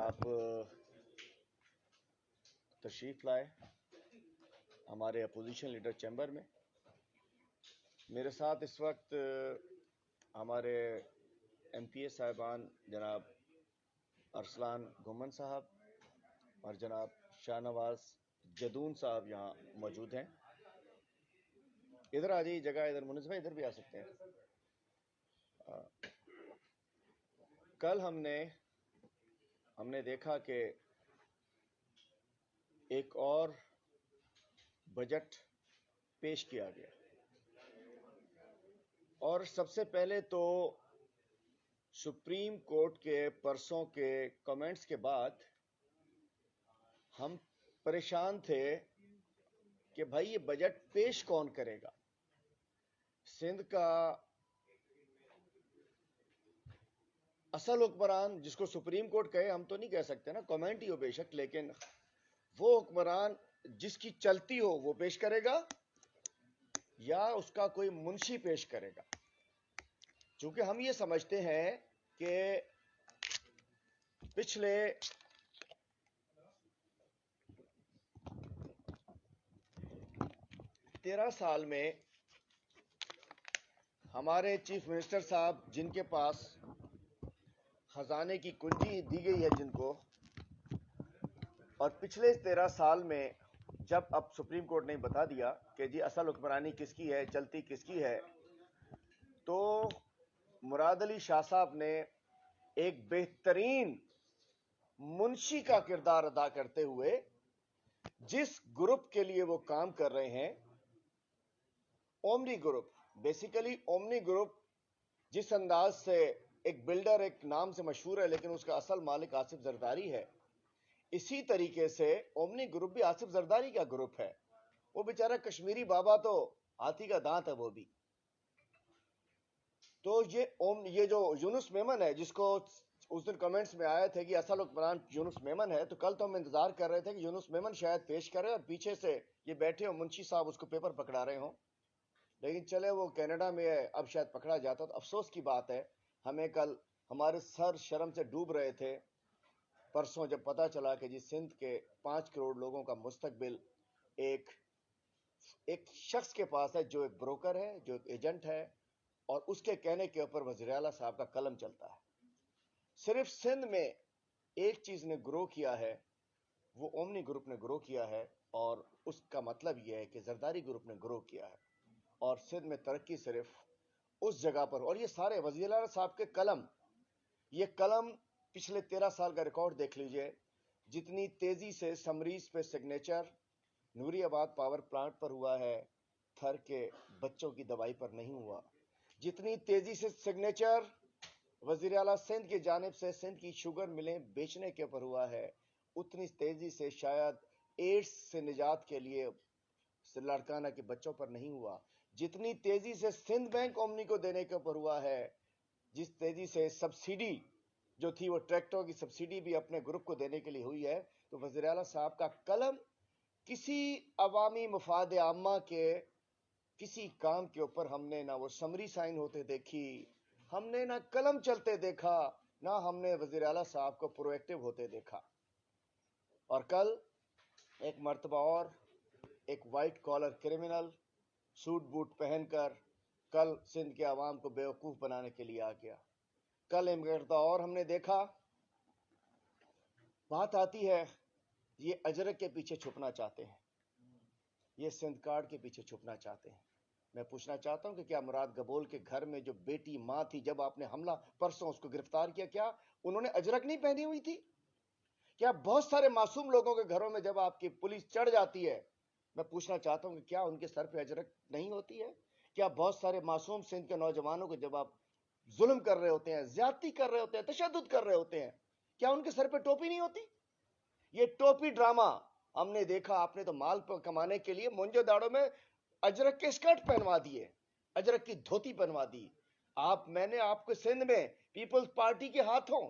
آپ تشریف لائے ہمارے اپوزیشن لیڈر چیمبر میں. میرے ساتھ اس وقت ہمارے ایم پی اے صاحبان جناب ارسلان گھمن صاحب اور جناب شاہ نواز جدون صاحب یہاں موجود ہیں. ادھر آ جائیے, جگہ ادھر منصف ہے, ادھر بھی آ سکتے ہیں. کل ہم نے دیکھا کہ ایک اور بجٹ پیش کیا گیا, اور سب سے پہلے تو سپریم کورٹ کے پرسوں کے کمنٹس کے بعد ہم پریشان تھے کہ بھائی یہ بجٹ پیش کون کرے گا. سندھ کا اصل حکمران, جس کو سپریم کورٹ کہے, ہم تو نہیں کہہ سکتے نا, کمنٹ ہی ہو بے شک, لیکن وہ حکمران جس کی چلتی ہو وہ پیش کرے گا یا اس کا کوئی منشی پیش کرے گا. چونکہ ہم یہ سمجھتے ہیں کہ پچھلے 13 سال میں ہمارے چیف منسٹر صاحب, جن کے پاس خزانے کی کنجی دی گئی ہے جن کو, اور پچھلے 13 سال میں جب اب سپریم کورٹ نے بتا دیا کہ جی اصل حکمرانی کس کی ہے, چلتی کس کی ہے, تو مراد علی شاہ صاحب نے ایک بہترین منشی کا کردار ادا کرتے ہوئے جس گروپ کے لیے وہ کام کر رہے ہیں, omni group, basically omni group جس انداز سے ایک بلڈر ایک نام سے مشہور ہے لیکن اس کا اصل مالک آصف زرداری ہے, اسی طریقے سے اومنی گروپ بھی آصف زرداری کا گروپ ہے. وہ بیچارہ کشمیری بابا تو ہاتھی کا دانت ہے وہ بھی. تو یہ جو یونس میمن ہے, جس کو اس دن کمنٹس میں آئے تھے کہ اصل حکمران یونس میمن ہے, تو کل تو ہم انتظار کر رہے تھے کہ یونس میمن شاید پیش کرے اور پیچھے سے یہ بیٹھے ہو منشی صاحب اس کو پیپر پکڑا رہے ہوں, لیکن چلے وہ کینیڈا میں ہے, اب شاید پکڑا جاتا. تو افسوس کی بات ہے, ہمیں کل ہمارے سر شرم سے ڈوب رہے تھے پرسوں جب پتا چلا کہ جی سندھ کے 5 کروڑ لوگوں کا مستقبل ایک شخص کے پاس ہے, جو ایک بروکر ہے, جو ایک ایجنٹ ہے, اور اس کے کہنے کے اوپر وزیر اعلیٰ صاحب کا قلم چلتا ہے. صرف سندھ میں ایک چیز نے گرو کیا ہے, وہ اومنی گروپ نے گرو کیا ہے, اور اس کا مطلب یہ ہے کہ زرداری گروپ نے گرو کیا ہے. اور سندھ میں ترقی صرف اس جگہ پر, اور یہ سارے وزیر اعلیٰ صاحب کے قلم, یہ قلم پچھلے 13 سال کا ریکارڈ دیکھ لیجئے. جتنی تیزی سے سمریز پہ سگنیچر نوری آباد پاور پلانٹ پر ہوا ہے, تھر کے بچوں کی دوائی پر نہیں ہوا. جتنی تیزی سے سگنیچر وزیر اعلیٰ سندھ کی جانب سے سندھ کی شوگر ملیں بیچنے کے اوپر ہوا ہے, اتنی تیزی سے شاید ایڈز سے نجات کے لیے لاڑکانہ کے بچوں پر نہیں ہوا. جتنی تیزی سے سندھ بینک اومنی کو دینے کے اوپر ہوا ہے, جس تیزی سے سبسیڈی جو تھی وہ ٹریکٹروں کی سبسیڈی بھی اپنے گروپ کو دینے کے لیے ہوئی ہے, تو وزیر اعلیٰ صاحب کا قلم کسی عوامی مفاد عامہ کے کسی کام کے اوپر ہم نے نہ وہ سمری سائن ہوتے دیکھی, ہم نے نہ قلم چلتے دیکھا, نہ ہم نے وزیر اعلیٰ صاحب کو پرو ایکٹیو ہوتے دیکھا. اور کل ایک مرتبہ اور ایک white collar criminal suit boot پہن کر کل سندھ کے عوام کو بیوقوف بنانے کے لیے آ گیا. کل ایک مرتبہ اور ہم نے دیکھا, بات آتی ہے یہ اجرک کے پیچھے چھپنا چاہتے ہیں, یہ سندھ کارڈ کے پیچھے چھپنا چاہتے ہیں. میں پوچھنا چاہتا ہوں کہ کیا مراد گبول کے گھر میں جو بیٹی ماں تھی, جب آپ نے حملہ پرسوں اس کو گرفتار کیا, کیا انہوں نے اجرک نہیں پہنی ہوئی تھی؟ کیا بہت سارے معصوم لوگوں کے گھروں میں جب آپ کی پولیس چڑھ جاتی ہے, میں پوچھنا چاہتا ہوں کہ کیا ان کے سر پہ اجرک نہیں ہوتی ہے؟ کیا بہت سارے معصوم سندھ کے نوجوانوں کو جب آپ ظلم کر رہے ہوتے ہیں, زیادتی کر رہے ہوتے ہیں, تشدد کر رہے ہوتے ہیں, کیا ان کے سر پہ ٹوپی نہیں ہوتی؟ یہ ٹوپی ڈرامہ ہم نے دیکھا. آپ نے تو مال پر کمانے کے لیے مونجے داڑوں میں اجرک کے اسکرٹ پہنوا دیے, اجرک کی دھوتی پہنوا دی. میں نے آپ کو سندھ میں پیپلز پارٹی کے ہاتھوں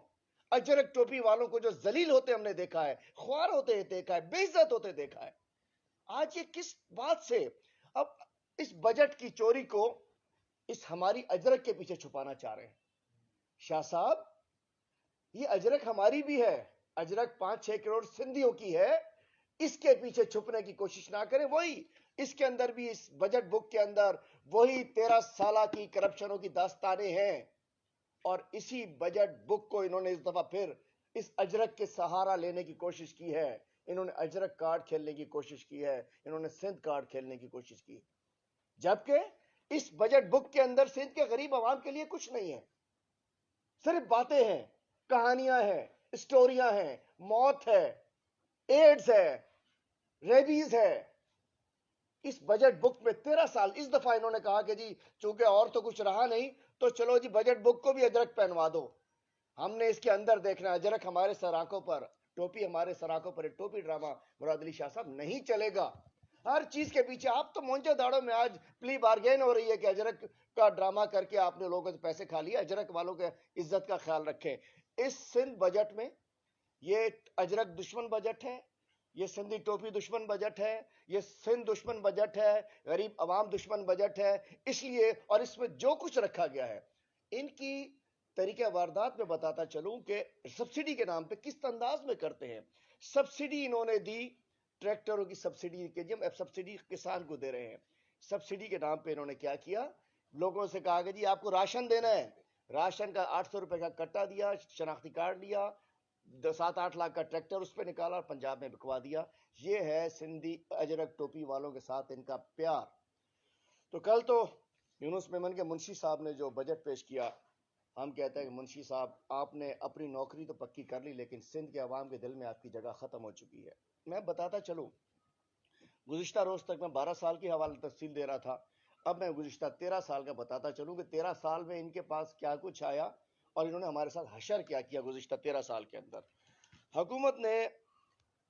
اجرک ٹوپی والوں کو جو ذلیل ہوتے ہم نے دیکھا ہے, خوار ہوتے دیکھا ہے, بے عزت ہوتے دیکھا ہے. آج یہ کس بات سے اب اس بجٹ کی چوری کو اس ہماری اجرک کے پیچھے چھپانا چاہ رہے ہیں؟ شاہ صاحب, یہ اجرک ہماری بھی ہے, अजरक 5-6 करोड़ सिंधियों की है, इसके पीछे छुपने की कोशिश ना करें। वही इसके अंदर भी, इस बजट बुक के अंदर वही 13 साल की करप्शनों की दास्तानें हैं, और इसी बजट बुक को इन्होंने इस दफा फिर इस अजरक के सहारा लेने की कोशिश की है। इन्होंने अजरक कार्ड खेलने की कोशिश की है, इन्होंने सिंध कार्ड खेलने की कोशिश की, जबकि इस बजट बुक के अंदर सिंध के गरीब आवाम के लिए कुछ नहीं है, सिर्फ बातें हैं, कहानियां हैं, स्टोरियां हैं, मौत है, एड्स है, रेबीज है। इस बजट बुक में 13 साल, इस दफा इन्होंने कहा कि जी चूंकि और तो कुछ रहा नहीं, तो चलो जी बजट बुक को भी अजरक पहनवा दो। हमने इसके अंदर देखना, अजरक हमारे सराखों पर, टोपी हमारे सराखों पर, टोपी ड्रामा मुराद अली शाह साहब नहीं चलेगा। हर चीज के पीछे आप तो मोंजे दाड़ों में आज प्ली बार्गेन हो रही है कि अजरक का ड्रामा करके आपने लोगों से पैसे खा लिए, अजरक वालों के इज्जत का ख्याल रखें। इस सिंध बजट में ये अजरक दुश्मन बजट है, ये सिंधी टोपी दुश्मन बजट है, ये सिंध दुश्मन बजट है, गरीब अवाम दुश्मन बजट है। इसलिए, और इसमें जो कुछ रखा गया है, इनकी तरीके वारदात में बताता चलूं कि सब्सिडी के नाम पे किस अंदाज में करते हैं। सब्सिडी इन्होंने दी, ट्रैक्टरों की सब्सिडी के, जब सब्सिडी किसान को दे रहे हैं, सब्सिडी के नाम पे इन्होंने क्या किया, लोगों से कहा कि जी आपको राशन देना है, राशन का 800 रुपए का कट्टा दिया, शनाख्ती कार्ड लिया, 7-8 लाख का ट्रैक्टर उस पर निकाला और पंजाब में बिकवा दिया। ये है सिंधी अजरक टोपी वालों के साथ इनका प्यार। तो कल तो यूनुस मेमन के मुंशी साहब ने जो बजट पेश किया, हम कहते हैं कि मुंशी साहब आपने अपनी नौकरी तो पक्की कर ली, लेकिन सिंध के अवाम के दिल में आपकी जगह खत्म हो चुकी है। मैं बताता चलूं, गुज़िश्ता रोज तक मैं 12 साल की हवाला तफसील दे रहा था, अब मैं गुज़िश्ता 13 साल का बताता चलूं कि 13 साल में इनके पास क्या कुछ आया और इन्होंने हमारे साथ हशर क्या किया। गुज़िश्ता 13 साल के अंदर हुकूमत ने,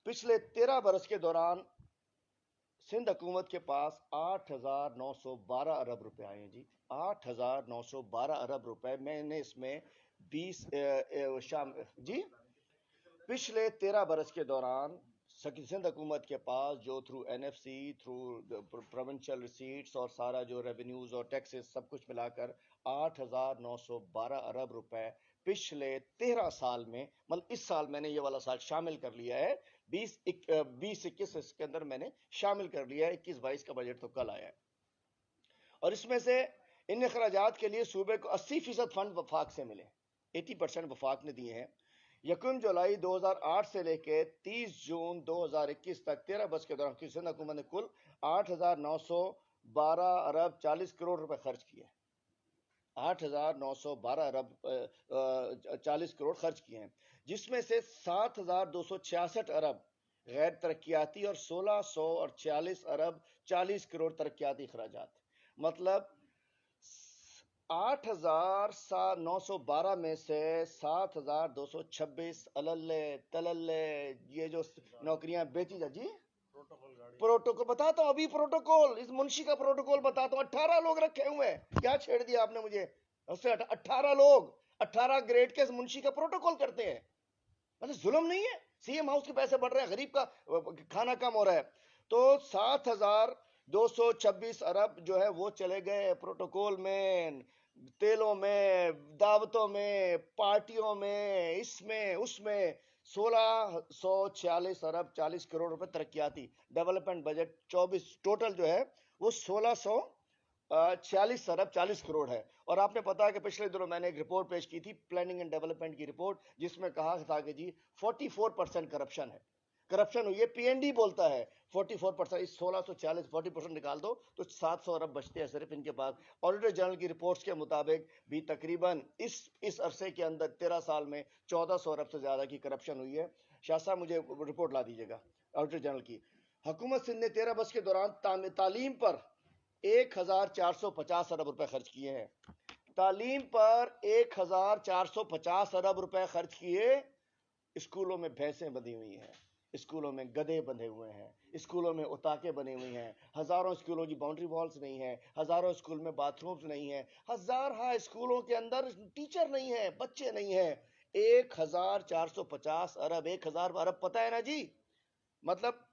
पिछले 13 बरस के दौरान सिंध हुकूमत के पास 8,912 अरब रुपए आए हैं जी, 8,912 अरब रुपए। मैंने इसमें 20 शाम जी, पिछले 13 बरस के दौरान सिंध हुकूमत के पास जो through NFC, through provincial receipts और सारा जो रेवेन्यूज और टैक्सेस सब कुछ मिलाकर 8,912 अरब रुपए पिछले 13 साल में, मतलब इस साल मैंने ये वाला साल शामिल कर लिया है, 20-21 इसके अंदर मैंने शामिल कर लिया है, 21-22 का बजट तो कल आया है। और इसमें से इन अखराजात के लिए सूबे को 80% फंड वफाक से मिले, 80% वफाक ने दिए हैं। 1 जुलाई 2008 से लेके 30 जून 2021 तक 13 बरस के दौरान सिंध हुकूमत ने कुल 8,912 अरब 40 करोड़ रुपए खर्च किए, 8,912 अरब 40 करोड़ खर्च किए हैं, जिसमें से 7,266 अरब गैर तरक्याती और 1,640 अरब 40 करोड़ तरक्याती खर्चात। मतलब 8,912 में से 7,226 अलल्ले तलल्ले ये जो नौकरियां बेची जा जी, प्रोटोकॉल बताता हूं, अभी प्रोटोकॉल, इस मुंशी का प्रोटोकॉल बताता हूं। 18 लोग रखे हुए हैं, क्या छेड़ दिया आपने मुझे, उससे 18 लोग, 18 ग्रेड के मुंशी का प्रोटोकॉल करते हैं। मतलब जुल्म नहीं है, सीएम हाउस के पैसे बढ़ रहे हैं, गरीब का खाना कम हो रहा है। तो 7,226 अरब जो है वो चले गए प्रोटोकॉल में, तेलों में, दावतों में, पार्टियों में, इसमें उसमें। 1,640 अरब 40 करोड़ रुपए तरक्याती, डेवलपमेंट बजट 24 टोटल जो है वो 1,646 अरब 40 करोड़ है। और आपने पता है कि पिछले दिनों मैंने एक रिपोर्ट पेश की थी, प्लानिंग एंड डेवलपमेंट की रिपोर्ट, जिसमें कहा था कि जी 44% करप्शन है, करप्शन हुई है। पीएनडी बोलता है 44%, इस 1,640 40% निकाल दो तो 700 अरब बचते हैं सिर्फ इनके पास। ऑडिटर जनरल की रिपोर्ट्स के मुताबिक भी तकरीबन इस अरसे के अंदर 13 साल में 1,400 अरब से ज्यादा की करप्शन हुई है। शाह साहब मुझे रिपोर्ट ला दीजिएगा ऑडिटर जनरल की। हुकूमत सिंध ने 13 बरस के दौरान तालीम पर 1,450 अरब रुपए खर्च किए हैं, तालीम पर 1,450 अरब रुपए खर्च किए। स्कूलों में भैंसें बंधी हुई हैं, स्कूलों में गधे बंधे हुए हैं, स्कूलों में उताके बने हुए हैं, हजारों स्कूलों की बाउंड्री वॉल्स नहीं है, हजारों स्कूल में बाथरूम्स नहीं है, हजार स्कूलों के अंदर टीचर नहीं है, बच्चे नहीं है। 1,450 अरब, 1,000 अरब पता है ना जी, मतलब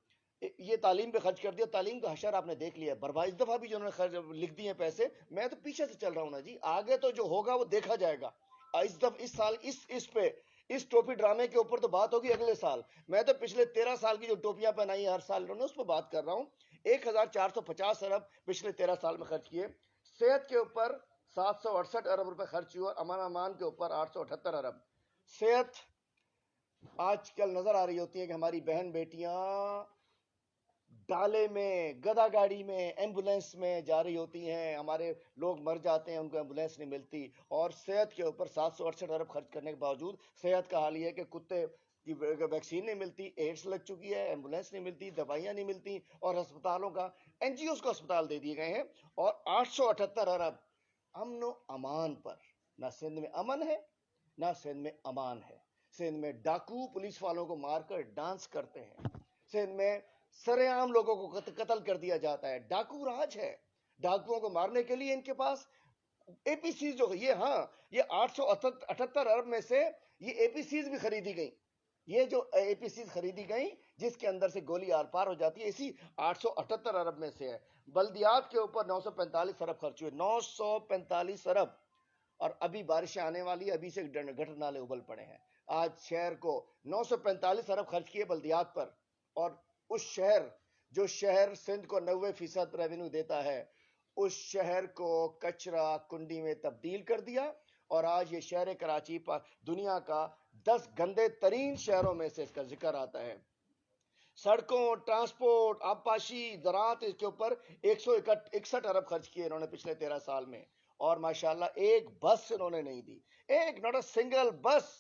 ये तालीम पे खर्च कर दिया। तालीम का हशर आपने देख लिया, बर्बाद। इस दफा भी जो उन्होंने लिख दिए पैसे, मैं तो पीछे से चल रहा हूं ना जी, आगे तो जो होगा वो देखा जाएगा। इस साल इस पे इस टोपी ड्रामे के ऊपर तो बात होगी अगले साल। मैं तो पिछले 13 साल की जो टोपियां पहनाई हर साल इन्होंने, उस पर बात कर रहा हूं। 1450 अरब पिछले 13 साल में खर्च किए। सेहत के ऊपर 768 अरब रुपए खर्च हुए, अमान अमान के ऊपर 878 अरब। सेहत आजकल नजर आ रही होती है कि हमारी बहन बेटियां डाले में, गधा गाड़ी में, एम्बुलेंस में जा रही होती हैं, हमारे लोग मर जाते हैं, उनको एम्बुलेंस नहीं मिलती। और सेहत के ऊपर 768 अरब खर्च करने के बावजूद सेहत का हाल ये है कि कुत्ते की वैक्सीन नहीं मिलती, एड्स लग चुकी है, एम्बुलेंस नहीं मिलती, दवाइयां नहीं मिलती, और अस्पतालों का, एनजीओ को अस्पताल दे दिए गए हैं। और 878 अरब अमन अमान पर। ना सिंध में अमन है, ना सिंध में अमान है। सिंध में डाकू पुलिस वालों को मारकर डांस करते हैं। सिंध में सरेआम लोगों को कत्ल कर दिया जाता है। डाकू राज है। डाकुओं को मारने के लिए इनके पास एपीसी जो ये, हाँ, ये 878 अरब में से ये एपीसीज भी खरीदी गई। ये जो एपीसीज खरीदी गई जिसके अंदर से गोली आर पार हो जाती है, इसी 878 अरब में से है। बल्दियात के ऊपर 945 अरब खर्च हुए, 945 अरब। और अभी बारिशें आने वाली, अभी से गटर नाले उबल पड़े हैं। आज शहर को 945 अरब खर्च किए बल्दियात पर। और उस शहर, जो शहर सिंध को 90% रेवेन्यू देता है, उस शहर को कचरा कुंडी में तब्दील कर दिया। और आज ये शहर कराची पर दुनिया का 10 गंदे तरीन शहरों में से इसका जिक्र आता है। सड़कों, ट्रांसपोर्ट, आबपाशी, ज़राअत, इसके ऊपर 161 अरब खर्च किए इन्होंने पिछले 13 साल में। और माशाल्लाह एक बस इन्होंने नहीं दी, एक नॉट अ सिंगल बस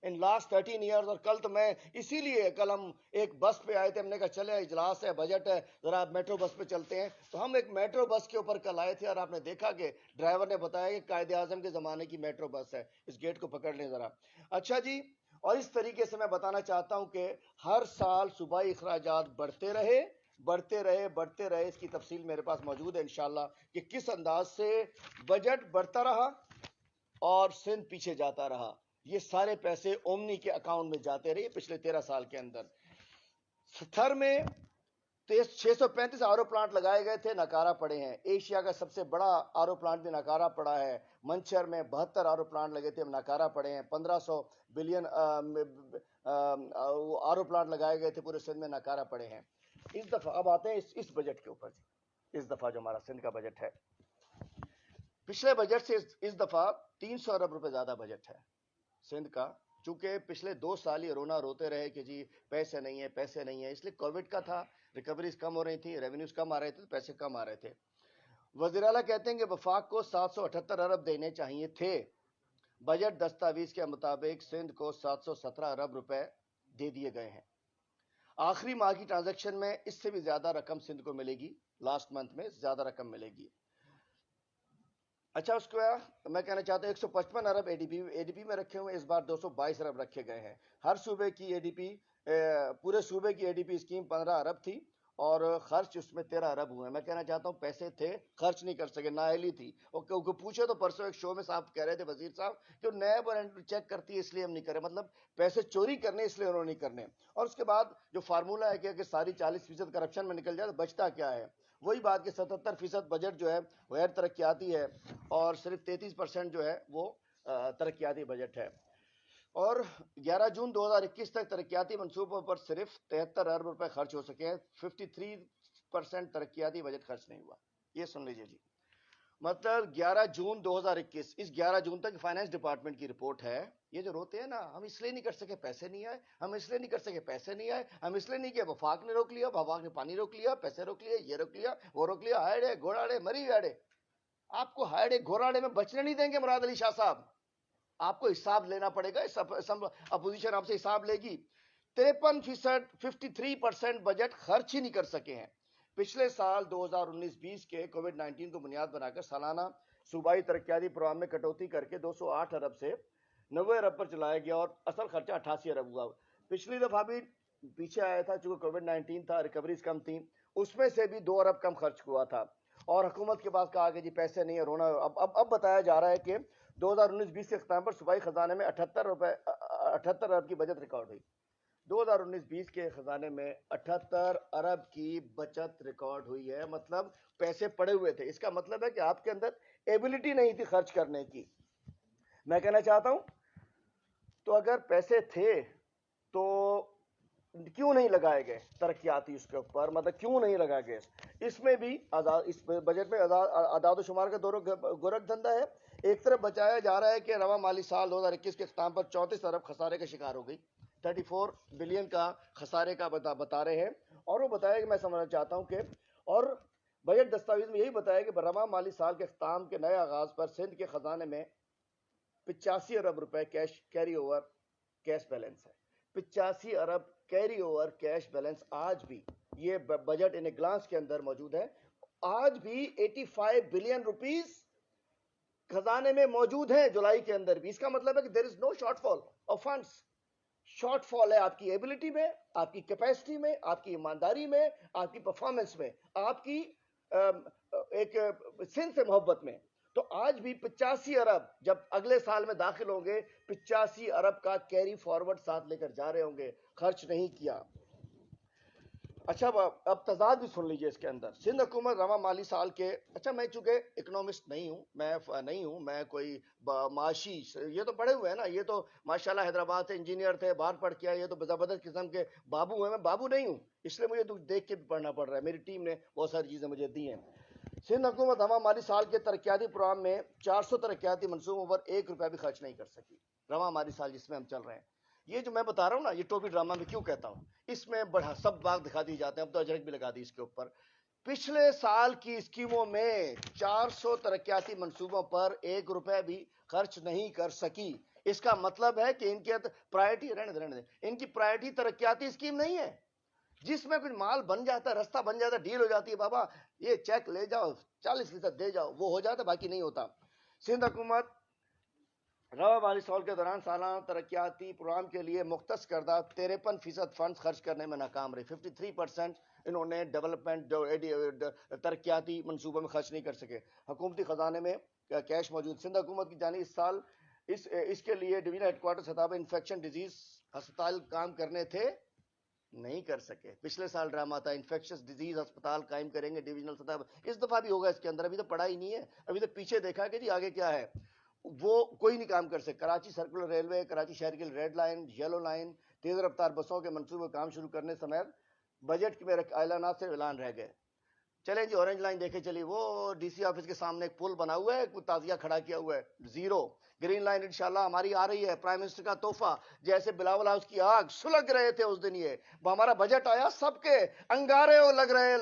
इन लास्ट 13 ईयर्स। और कल तो मैं इसीलिए, कल हम एक बस पे आए थे, हमने कहा चले इजलास है, बजट है, जरा मेट्रो बस पे चलते हैं। तो हम एक मेट्रो बस के ऊपर कल आए थे, और आपने देखा कि ड्राइवर ने बताया कि कायदे आजम के जमाने की मेट्रो बस है, इस गेट को पकड़ लें जरा। अच्छा जी, और इस तरीके से मैं बताना चाहता हूं कि हर साल सूबाई अखराजात बढ़ते रहे, बढ़ते रहे, बढ़ते रहे। इसकी तफसील मेरे पास मौजूद है इंशाल्लाह कि किस अंदाज से बजट बढ़ता रहा और सिंध पीछे जाता रहा। ये सारे पैसे ओमनी के अकाउंट में जाते रहे पिछले 13 साल के अंदर। थर में 635 आरओ प्लांट लगाए गए थे, नकारा पड़े हैं। एशिया का सबसे बड़ा आरओ प्लांट भी नकारा पड़ा है। मंचर में 72 आरओ प्लांट लगे थे, नकारा पड़े हैं। 1500 बिलियन आरओ प्लांट लगाए गए थे, पूरे सिंध में नकारा पड़े हैं। इस दफा अब आते हैं इस बजट के ऊपर। इस दफा जो हमारा सिंध का बजट है, पिछले बजट से इस दफा 300 अरब रुपए ज्यादा बजट है सिंध का। चूंकि पिछले 2 साल ही रोना रोते रहे कि जी पैसे नहीं है, पैसे नहीं है, इसलिए कोविड का था, रिकवरीज कम हो रही थी, रेवेन्यूज कम आ रहे थे, तो पैसे कम आ रहे थे। वज़ीर आला कहते हैं कि वफाक को 778 अरब देने चाहिए थे। बजट दस्तावेज के मुताबिक सिंध को 717 अरब रुपए दे दिए गए हैं। आखिरी माह की ट्रांजैक्शन में इससे भी ज्यादा रकम सिंध को मिलेगी, लास्ट मंथ में ज्यादा रकम मिलेगी। अच्छा, उसको मैं कहना चाहता हूँ 155 अरब एडीपी में रखे हुए, इस बार 222 अरब रखे गए हैं। हर सूबे की एडीपी, पूरे सूबे की एडीपी स्कीम 15 अरब थी और खर्च उसमें 13 अरब हुए। मैं कहना चाहता हूँ पैसे थे, खर्च नहीं कर सके, नाअहली थी। और पूछे तो परसों एक शो में साहब कह रहे थे, वजीर साहब, जो नैब और चेक करती है इसलिए हम नहीं करें, मतलब पैसे चोरी करने इसलिए उन्होंने नहीं करने। और उसके बाद जो फार्मूला है कि सारी 40% करप्शन में निकल जाए तो बचता क्या है। वही बात कि 77% बजट जो है वो गैर तरक्याती है और सिर्फ 33% जो है वो तरक्याती बजट है। और 11 जून 2021 तक तरक्याती मंसूबों पर सिर्फ 73 अरब रुपए खर्च हो सके हैं। 53% तरक्याती बजट खर्च नहीं हुआ। ये सुन लीजिए जी, मतलब 11 जून 2021, इस 11 जून तक फाइनेंस डिपार्टमेंट की रिपोर्ट है। ये जो रोते हैं ना, हम इसलिए नहीं कर सके पैसे नहीं आए, हम इसलिए नहीं कर सके पैसे नहीं आए, हम इसलिए नहीं किया, वफाक ने रोक लिया, वफाक ने पानी रोक लिया, पैसे रोक लिए, ये रोक लिया, वो रोक लिया, हायड़े घोड़ाड़े मरी हायड़े। आपको हायड़े घोड़ाड़े में बचने नहीं देंगे मुराद अली शाह साहब, आपको हिसाब लेना पड़ेगा। अपोजिशन आपसे हिसाब लेगी। 53%, 53% बजट खर्च ही नहीं कर सके हैं। पिछले साल 2019-20 के कोविड-19 को बुनियाद बनाकर सालाना सूबाई तरक्याती प्रोग्राम में कटौती करके 208 अरब से 90 अरब पर चलाया गया और असल खर्चा 88 अरब हुआ। पिछली दफा भी पीछे आया था, चूंकि कोविड-19 था, रिकवरीज कम थी, उसमें से भी 2 अरब कम खर्च हुआ था। और हुकूमत के पास कहा कि जी पैसे नहीं है, रोना। अब बताया जा रहा है कि 2019-20 के अख्ताम पर सूबाई खजाने में 78 अरब की बचत रिकॉर्ड हुई। 2019-20 के खजाने में 78 अरब की बचत रिकॉर्ड हुई है, मतलब पैसे पड़े हुए थे। इसका मतलब है कि आपके अंदर एबिलिटी नहीं थी खर्च करने की। मैं कहना चाहता हूं تو اگر پیسے تھے تو کیوں نہیں لگائے گئے ترقیاتی اس کے اوپر, مطلب کیوں نہیں لگائے گئے؟ اس میں بھی اس بجٹ میں اعداد و شمار کا گورکھ دھندا ہے. ایک طرف بچایا جا رہا ہے کہ رواں مالی سال 2021 کے اختتام پر 34 ارب خسارے کا شکار ہو گئی, 34 بلین کا خسارے کا بتا رہے ہیں. اور وہ بتایا کہ میں سمجھنا چاہتا ہوں کہ, اور بجٹ دستاویز میں یہی بتایا کہ رواں مالی سال کے اختتام کے نئے آغاز پر سندھ کے خزانے میں 85 ارب روپے cash carry over cash balance ہے. 85 ارب کیری اوور کیش بیلنس آج بھی, یہ بجٹ ان گلانس کے اندر موجود ہے, آج بھی 85 بلین روپیز خزانے میں موجود ہیں جولائی کے اندر بھی. اس کا مطلب ہے کہ there is no shortfall of funds. Shortfall ہے آپ کی ایبلٹی میں, آپ کی کیپیسٹی میں, آپ کی ایمانداری میں, آپ کی پرفارمنس میں, آپ کی ایک سندھ سے محبت میں. تو آج بھی 85 ارب جب اگلے سال میں داخل ہوں گے, 85 ارب کا کیری فارورڈ ساتھ لے کر جا رہے ہوں گے, خرچ نہیں کیا. اچھا اب تضاد بھی سن لیجئے اس کے اندر. سندھ حکومت رواں مالی سال کے, اچھا میں چونکہ اکنامسٹ نہیں ہوں, میں کوئی معاشی, یہ تو پڑھے ہوئے ہیں نا, یہ تو ماشاءاللہ حیدرآباد سے انجینئر تھے, باہر پڑھ کیا, یہ تو زبردست قسم کے بابو ہیں. میں بابو نہیں ہوں, اس لیے مجھے تو دیکھ کے بھی پڑھنا پڑ رہا ہے, میری ٹیم نے بہت ساری چیزیں مجھے دی ہیں. سندھ حکومت رواں مالی سال کے ترقیاتی پروگرام میں 400 ترقیاتی منصوبوں پر 1 روپیہ بھی خرچ نہیں کر سکی. رواں مالی سال جس میں ہم چل رہے ہیں, یہ جو میں بتا رہا ہوں نا, یہ ٹوپی ڈرامہ میں کیوں کہتا ہوں, اس میں بڑا سب باغ دکھا دی جاتے ہیں. اب تو اجرک بھی لگا دی اس کے اوپر. پچھلے سال کی اسکیموں میں 400 ترقیاتی منصوبوں پر 1 روپے بھی خرچ نہیں کر سکی. اس کا مطلب ہے کہ ان کی پرائرٹی رہنے دیں, ان کی پرائرٹی ترقیاتی اسکیم نہیں ہے جس میں کچھ مال بن جاتا ہے, رستہ بن جاتا ہے, ڈیل ہو جاتی ہے, بابا یہ چیک لے جاؤ 40% دے جاؤ, وہ ہو جاتا, باقی نہیں ہوتا. سندھ حکومت رواں مالی سال کے دوران سالانہ ترقیاتی پروگرام کے لیے مختص کردہ 53% فنڈز خرچ کرنے میں ناکام رہی. 53% انہوں نے ڈیولپمنٹ ترقیاتی منصوبوں میں خرچ نہیں کر سکے. حکومتی خزانے میں کیش موجود. سندھ حکومت کی جانب اس سال اس کے لیے ڈویژنل ہیڈ کوارٹر سطح پر انفیکشن ڈیزیز ہسپتال کام کرنے تھے, نہیں کر سکے. پچھلے سال ڈرامہ تھا انفیکشس ڈیزیز ہسپتال قائم کریں گے ڈویژنل سطح پر, اس دفعہ بھی ہوگا اس کے اندر. ابھی تو پڑھا ہی نہیں ہے, ابھی تو پیچھے دیکھا کہ جی آگے کیا ہے, وہ کوئی نہیں کام کر سکے. کراچی سرکولر ریلوے, کراچی شہر کی ریڈ لائن, یلو لائن, تیز رفتار بسوں کے منصوبے کام شروع کرنے سمیت بجٹ میں اعلانات سے اعلان رہ گئے. چلیں جی اورنج لائن دیکھیں, چلیے وہ ڈی سی آفس کے سامنے ایک پل بنا ہوا ہے, کوئی تازیہ کھڑا کیا ہوا ہے, زیرو. گرین لائن انشاءاللہ ہماری آ رہی ہے, پرائم منسٹر کا تحفہ, جیسے بلاول ہاؤس کی آگ سلگ رہے تھے اس دن, یہ ہمارا بجٹ آیا, سب کے انگارے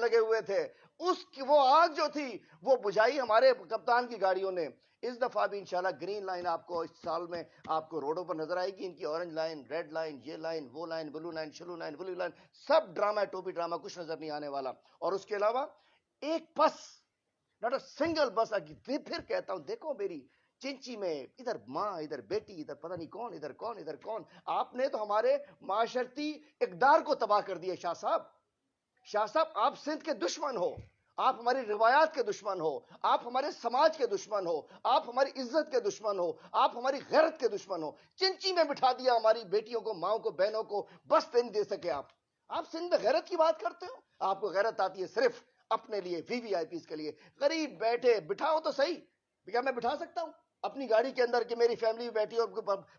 لگے ہوئے تھے, وہ آگ جو تھی وہ بجھائی ہمارے کپتان کی گاڑیوں نے. اس دفعہ بھی انشاءاللہ گرین لائن آپ کو اس سال میں آپ کو روڈوں پر نظر آئے گی. ان کی اورنج لائن, ریڈ لائن, یہ لائن, وہ line, blue line, شلو line, blue line, سب ڈرامہ ٹوپی ڈرامہ, کچھ نظر نہیں آنے والا. اور اس کے علاوہ ایک بس, ناٹ اے سنگل بس. پھر کہتا ہوں, دیکھو میری چنچی میں ادھر ماں, ادھر بیٹی, ادھر پتہ نہیں کون, ادھر کون, ادھر کون. آپ نے تو ہمارے معاشرتی اقدار کو تباہ کر دیا. شاہ صاحب آپ سندھ کے دشمن ہو, آپ ہماری روایات کے دشمن ہو, آپ ہمارے سماج کے دشمن ہو, آپ ہماری عزت کے دشمن ہو, آپ ہماری غیرت کے دشمن ہو. چنچی میں بٹھا دیا ہماری بیٹیوں کو, ماؤں کو, بہنوں کو, بس نہیں دے سکے. آپ سندھ میں غیرت کی بات کرتے ہو. آپ کو غیرت آتی ہے صرف اپنے لیے, وی آئی پیز کے لیے. غریب بیٹھے بٹھاؤ تو صحیح, کیا میں بٹھا سکتا ہوں اپنی گاڑی کے اندر کہ میری فیملی بیٹھی ہو,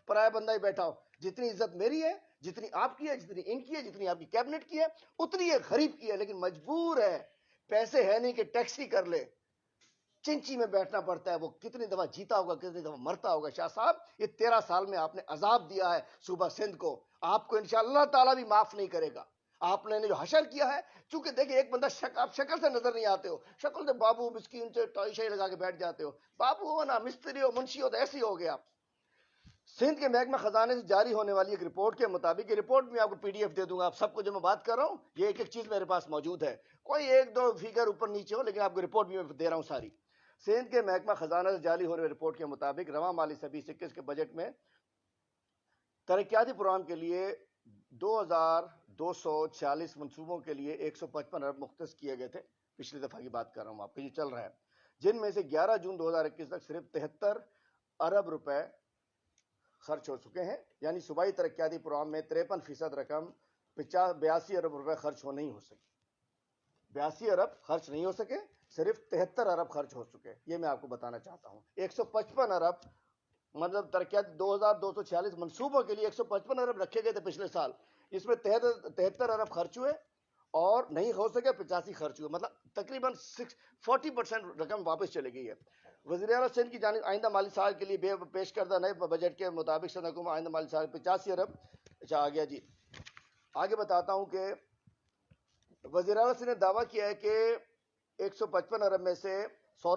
پرایا بندہ ہی بیٹھا ہو. جتنی عزت میری ہے, جتنی آپ کی ہے, جتنی ان کی ہے, جتنی آپ کی کیبنٹ کی ہے, اتنی ایک غریب کی ہے. لیکن مجبور ہے, پیسے ہے نہیں کہ ٹیکسی کر لے, چنچی میں بیٹھنا پڑتا ہے. وہ کتنی دفعہ جیتا ہوگا, کتنی دفعہ مرتا ہوگا. شاہ صاحب یہ 13 سال میں آپ نے عذاب دیا ہے صوبہ سندھ کو, آپ کو انشاءاللہ تعالیٰ بھی معاف نہیں کرے گا. آپ نے جو حشر کیا ہے, چونکہ دیکھیں ایک بندہ آپ شکل سے نظر نہیں آتے ہو, شکل سے بابو مسکین سے ٹائی شائی لگا کے بیٹھ جاتے ہو. بابو ہو نا, مستری ہو, منشی ہو, تو ایسے ہی ہو گیا. سندھ کے محکمہ خزانے سے جاری ہونے والی ایک رپورٹ کے مطابق, یہ رپورٹ میں آپ کو پی ڈی ایف دے دوں گا, آپ سب کو جو میں بات کر رہا ہوں یہ ایک ایک چیز میرے پاس موجود ہے, کوئی ایک دو فیگر اوپر نیچے ہو, لیکن آپ کو رپورٹ بھی میں دے رہا ہوں ساری. سندھ کے محکمہ خزانہ سے جاری ہونے والی رپورٹ کے مطابق رواں مالی سال 2021 کے بجٹ میں ترقیاتی پروگرام کے لیے 2246 منصوبوں کے لیے 155 ارب مختص کیے گئے تھے. پچھلی دفعہ کی بات کر رہا ہوں آپ کو, یہ چل رہا ہے, جن میں سے 11 جون 2021 تک صرف 73 ارب روپے خرچ ہو چکے ہیں. یعنی صوبائی ترقیاتی پروگرام میں 53% رقم 82 ارب روپے خرچ نہیں ہو سکی. 82 ارب خرچ نہیں ہو سکے, صرف 73 ارب خرچ ہو چکے. یہ میں آپ کو بتانا چاہتا ہوں. 155 ارب मतलब तरक्याती 2246 मंसूबों के लिए 155 अरब रखे गए थे पिछले साल, इसमें 73 अरब खर्च हुए और नहीं हो सके 85 खर्च हुए, मतलब तकरीबन 40% रकम वापस चली गई है। वज़ीर आला सिंध की जानिब आइंदा माली साल के लिए पेश करदा नए बजट के मुताबिक सिंध हुकूमत आइंदा माली साल 85 अरब। अच्छा आ गया जी, आगे बताता हूँ कि वज़ीर आला सिंध ने दावा किया है कि 155 अरब में से 100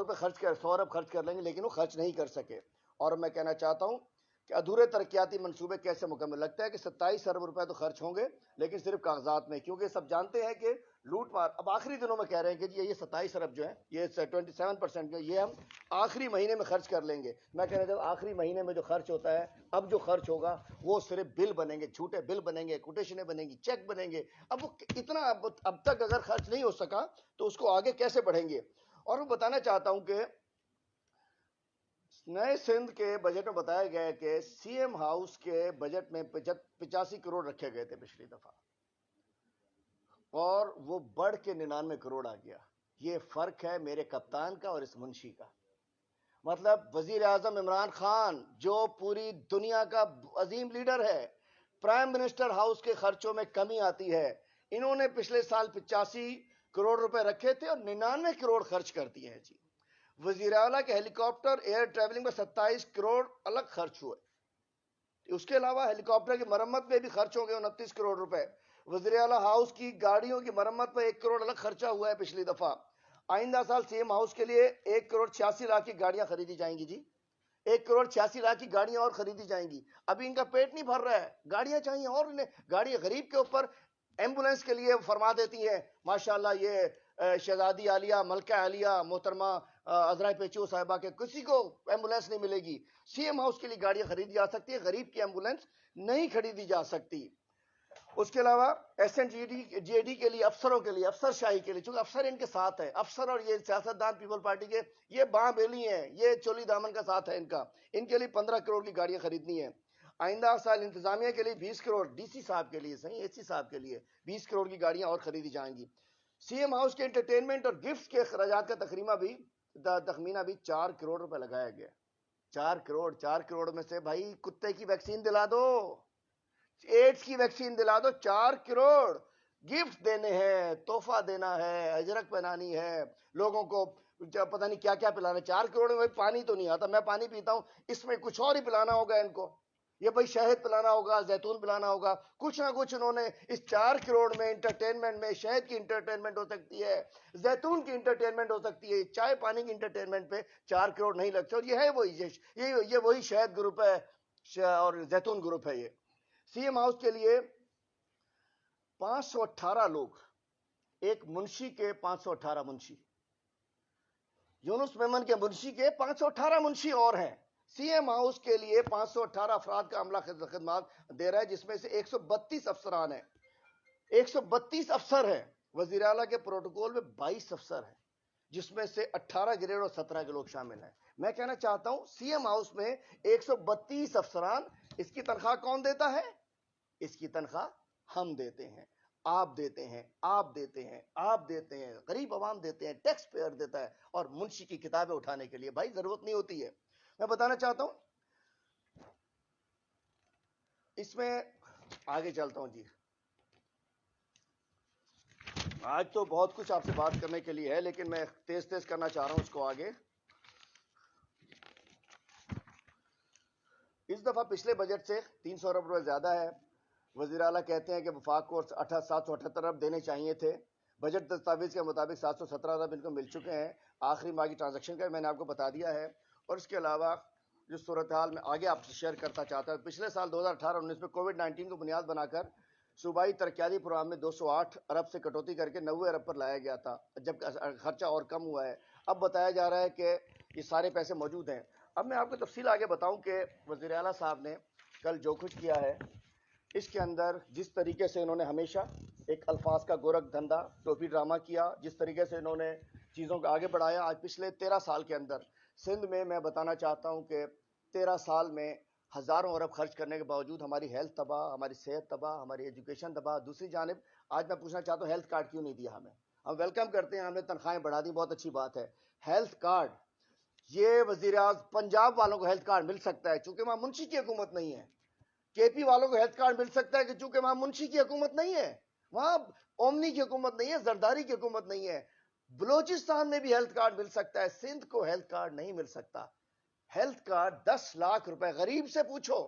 अरब खर्च कर लेंगे, लेकिन वो खर्च नहीं कर सके। और मैं कहना चाहता हूँ कि अधूरे तरक्याती मंसूबे कैसे मुकम्मल, लगता है कि 27 अरब रुपए तो खर्च होंगे लेकिन सिर्फ कागजात में, क्योंकि सब जानते हैं कि लूट मार अब आखिरी दिनों में कह रहे हैं कि जी ये 27 अरब जो है ये 27% ये हम आखिरी महीने में खर्च कर लेंगे। मैं कह रहा जब आखिरी महीने में जो खर्च होता है, अब जो खर्च होगा वो सिर्फ बिल बनेंगे, झूठे बिल बनेंगे, कोटेशनें बनेंगी, चेक बनेंगे। अब वो इतना अब तक अगर खर्च नहीं हो सका तो उसको आगे कैसे बढ़ेंगे। और मैं बताना चाहता हूं कि नए सिंध के बजट में बताया गया है कि सीएम हाउस के बजट में 85 करोड़ रखे गए थे पिछली दफा, और वो बढ़ के 99 करोड़ आ गया। ये फर्क है मेरे कप्तान का और इस मुंशी का। मतलब वजीर आजम इमरान खान जो पूरी दुनिया का अजीम लीडर है, प्राइम मिनिस्टर हाउस के खर्चों में कमी आती है। इन्होंने पिछले साल 85 करोड़ रुपए रखे थे और 99 करोड़ खर्च कर दिए हैं जी। वजीर आला के हेलीकॉप्टर एयर ट्रेवलिंग में 27 करोड़ अलग खर्च हुए, उसके अलावा हेलीकॉप्टर की मरम्मत में भी खर्च होंगे 29 करोड़ रुपए। वजीर आला हाउस की गाड़ियों की मरम्मत पर 1 करोड़ अलग खर्चा हुआ है पिछली दफा। आइंदा साल सीएम हाउस के लिए 1 करोड़ 86 लाख की गाड़ियां खरीदी जाएंगी जी, 1 करोड़ 86 लाख की गाड़ियां और खरीदी जाएंगी। अभी इनका पेट नहीं भर रहा है, गाड़ियां चाहिए और इन्हें गाड़ी गरीब के ऊपर एम्बुलेंस के लिए फरमा देती है माशाल्लाह। ये शहजादी आलिया, मलका आलिया, मोहतरमा अजरा पेचो साहिबा के किसी को एम्बुलेंस नहीं मिलेगी। सीएम हाउस के लिए गाड़ियां खरीदी जा सकती है, गरीब की एम्बुलेंस नहीं खरीदी जा सकती। उसके अलावा एसएनजीडी के लिए, अफसरों के लिए, अफसरशाही के लिए, चूंकि अफसर इनके साथ है, अफसर और ये सियासतदान पीपल पार्टी के ये बां बेली हैं, ये चोली दामन का साथ है इनका, इनके लिए 15 करोड़ की गाड़ियां खरीदनी है। आइंदा साल इंतजामिया के लिए 20 करोड़, डीसी साहब के लिए सही, एसी साहब के लिए 20 करोड़ की गाड़ियां और खरीदी जाएंगी। सीएम हाउस के एंटरटेनमेंट और गिफ्ट के अखराजात का तखमीना भी 4 करोड़ रुपए लगाया गया। 4 करोड़ में से भाई कुत्ते की वैक्सीन दिला दो, एड्स की वैक्सीन दिला दो। 4 करोड़ गिफ्ट देने हैं, तोहफा देना है, अजरक पहनानी है लोगों को, पता नहीं क्या क्या पिलाना। 4 करोड़ में भाई पानी तो नहीं आता, मैं पानी पीता हूं, इसमें कुछ और ही पिलाना होगा इनको। ये भाई शहद पिलाना होगा, जैतून पिलाना होगा, कुछ ना कुछ उन्होंने इस 4 करोड़ में इंटरटेनमेंट में, शहद की इंटरटेनमेंट हो सकती है, जैतून की इंटरटेनमेंट हो सकती है, चाय पानी की इंटरटेनमेंट पे 4 करोड़ नहीं लगते। और ये है वही, ये वही शहद ग्रुप है और जैतून ग्रुप है। ये सीएम हाउस के लिए 518 लोग, एक मुंशी के 518 मुंशी, यूनुस मेमन के मुंशी के 518 मुंशी और हैं। सीएम हाउस के लिए 518 अफराद का अमला खिदमत दे रहा है, जिसमें से 132 अफसरान हैं, 132 अफसर हैं। वजीर आला के प्रोटोकॉल में 22 अफसर हैं, जिसमें से 18 ग्रेड और 17 के लोग शामिल हैं। मैं कहना चाहता हूं सीएम हाउस में 132 अफसरान, इसकी तनख्वाह कौन देता है? इसकी तनख्वाह हम देते हैं, आप देते हैं, आप देते हैं, आप देते हैं, गरीब आवाम देते हैं, टैक्स पेयर देता है। और मुंशी की किताबें उठाने के लिए भाई जरूरत नहीं होती है। मैं बताना चाहता हूं, इसमें आगे चलता हूं जी। आज तो बहुत कुछ आपसे बात करने के लिए है, लेकिन मैं तेज तेज करना चाह रहा हूं इसको आगे। इस दफा पिछले बजट से 300 अरब रुपए ज्यादा है। वजीर आला कहते हैं कि वफाक को 778 अरब देने चाहिए थे। बजट दस्तावेज के मुताबिक 717 अरब इनको मिल चुके हैं। आखिरी माह की ट्रांजैक्शन का मैंने आपको बता दिया है। और इसके अलावा जो सूरत हाल में आगे आपसे शेयर करना चाहता हूँ, पिछले साल 2018-19 में कोविड-19 को बुनियाद बनाकर सूबाई तरक्याती प्रोग्राम में 208 अरब से कटौती करके 90 अरब पर लाया गया था, जब खर्चा और कम हुआ है। अब बताया जा रहा है कि ये सारे पैसे मौजूद हैं। अब मैं आपको तफसील आगे बताऊं कि वज़ीर आला साहब ने कल जो कुछ किया है, इसके अंदर जिस तरीके से इन्होंने हमेशा एक अल्फाज का गोरख धंधा टोपी ड्रामा किया, जिस तरीके से इन्होंने चीज़ों को आगे बढ़ाया, आज पिछले 13 साल के अंदर सिंध में मैं बताना चाहता हूं कि 13 साल में हज़ारों अरब खर्च करने के बावजूद हमारी हेल्थ तबाह, हमारी सेहत तबाह, हमारी एजुकेशन तबाह। दूसरी जानिब आज मैं पूछना चाहता हूँ, हेल्थ कार्ड क्यों नहीं दिया हमें? हम वेलकम करते हैं, हमने तनख्वाहें बढ़ा दी, बहुत अच्छी बात है। हेल्थ कार्ड یہ وزیر اعظم پنجاب والوں کو ہیلتھ کارڈ مل سکتا ہے چونکہ وہاں منشی کی حکومت نہیں ہے. کے پی والوں کو ہیلتھ کارڈ مل سکتا ہے کہ چونکہ وہاں منشی کی حکومت نہیں ہے, وہاں اومنی کی حکومت نہیں ہے, زرداری کی حکومت نہیں ہے. بلوچستان میں بھی ہیلتھ کارڈ مل سکتا ہے, سندھ کو ہیلتھ کارڈ نہیں مل سکتا. ہیلتھ کارڈ 10 لاکھ روپے, غریب سے پوچھو.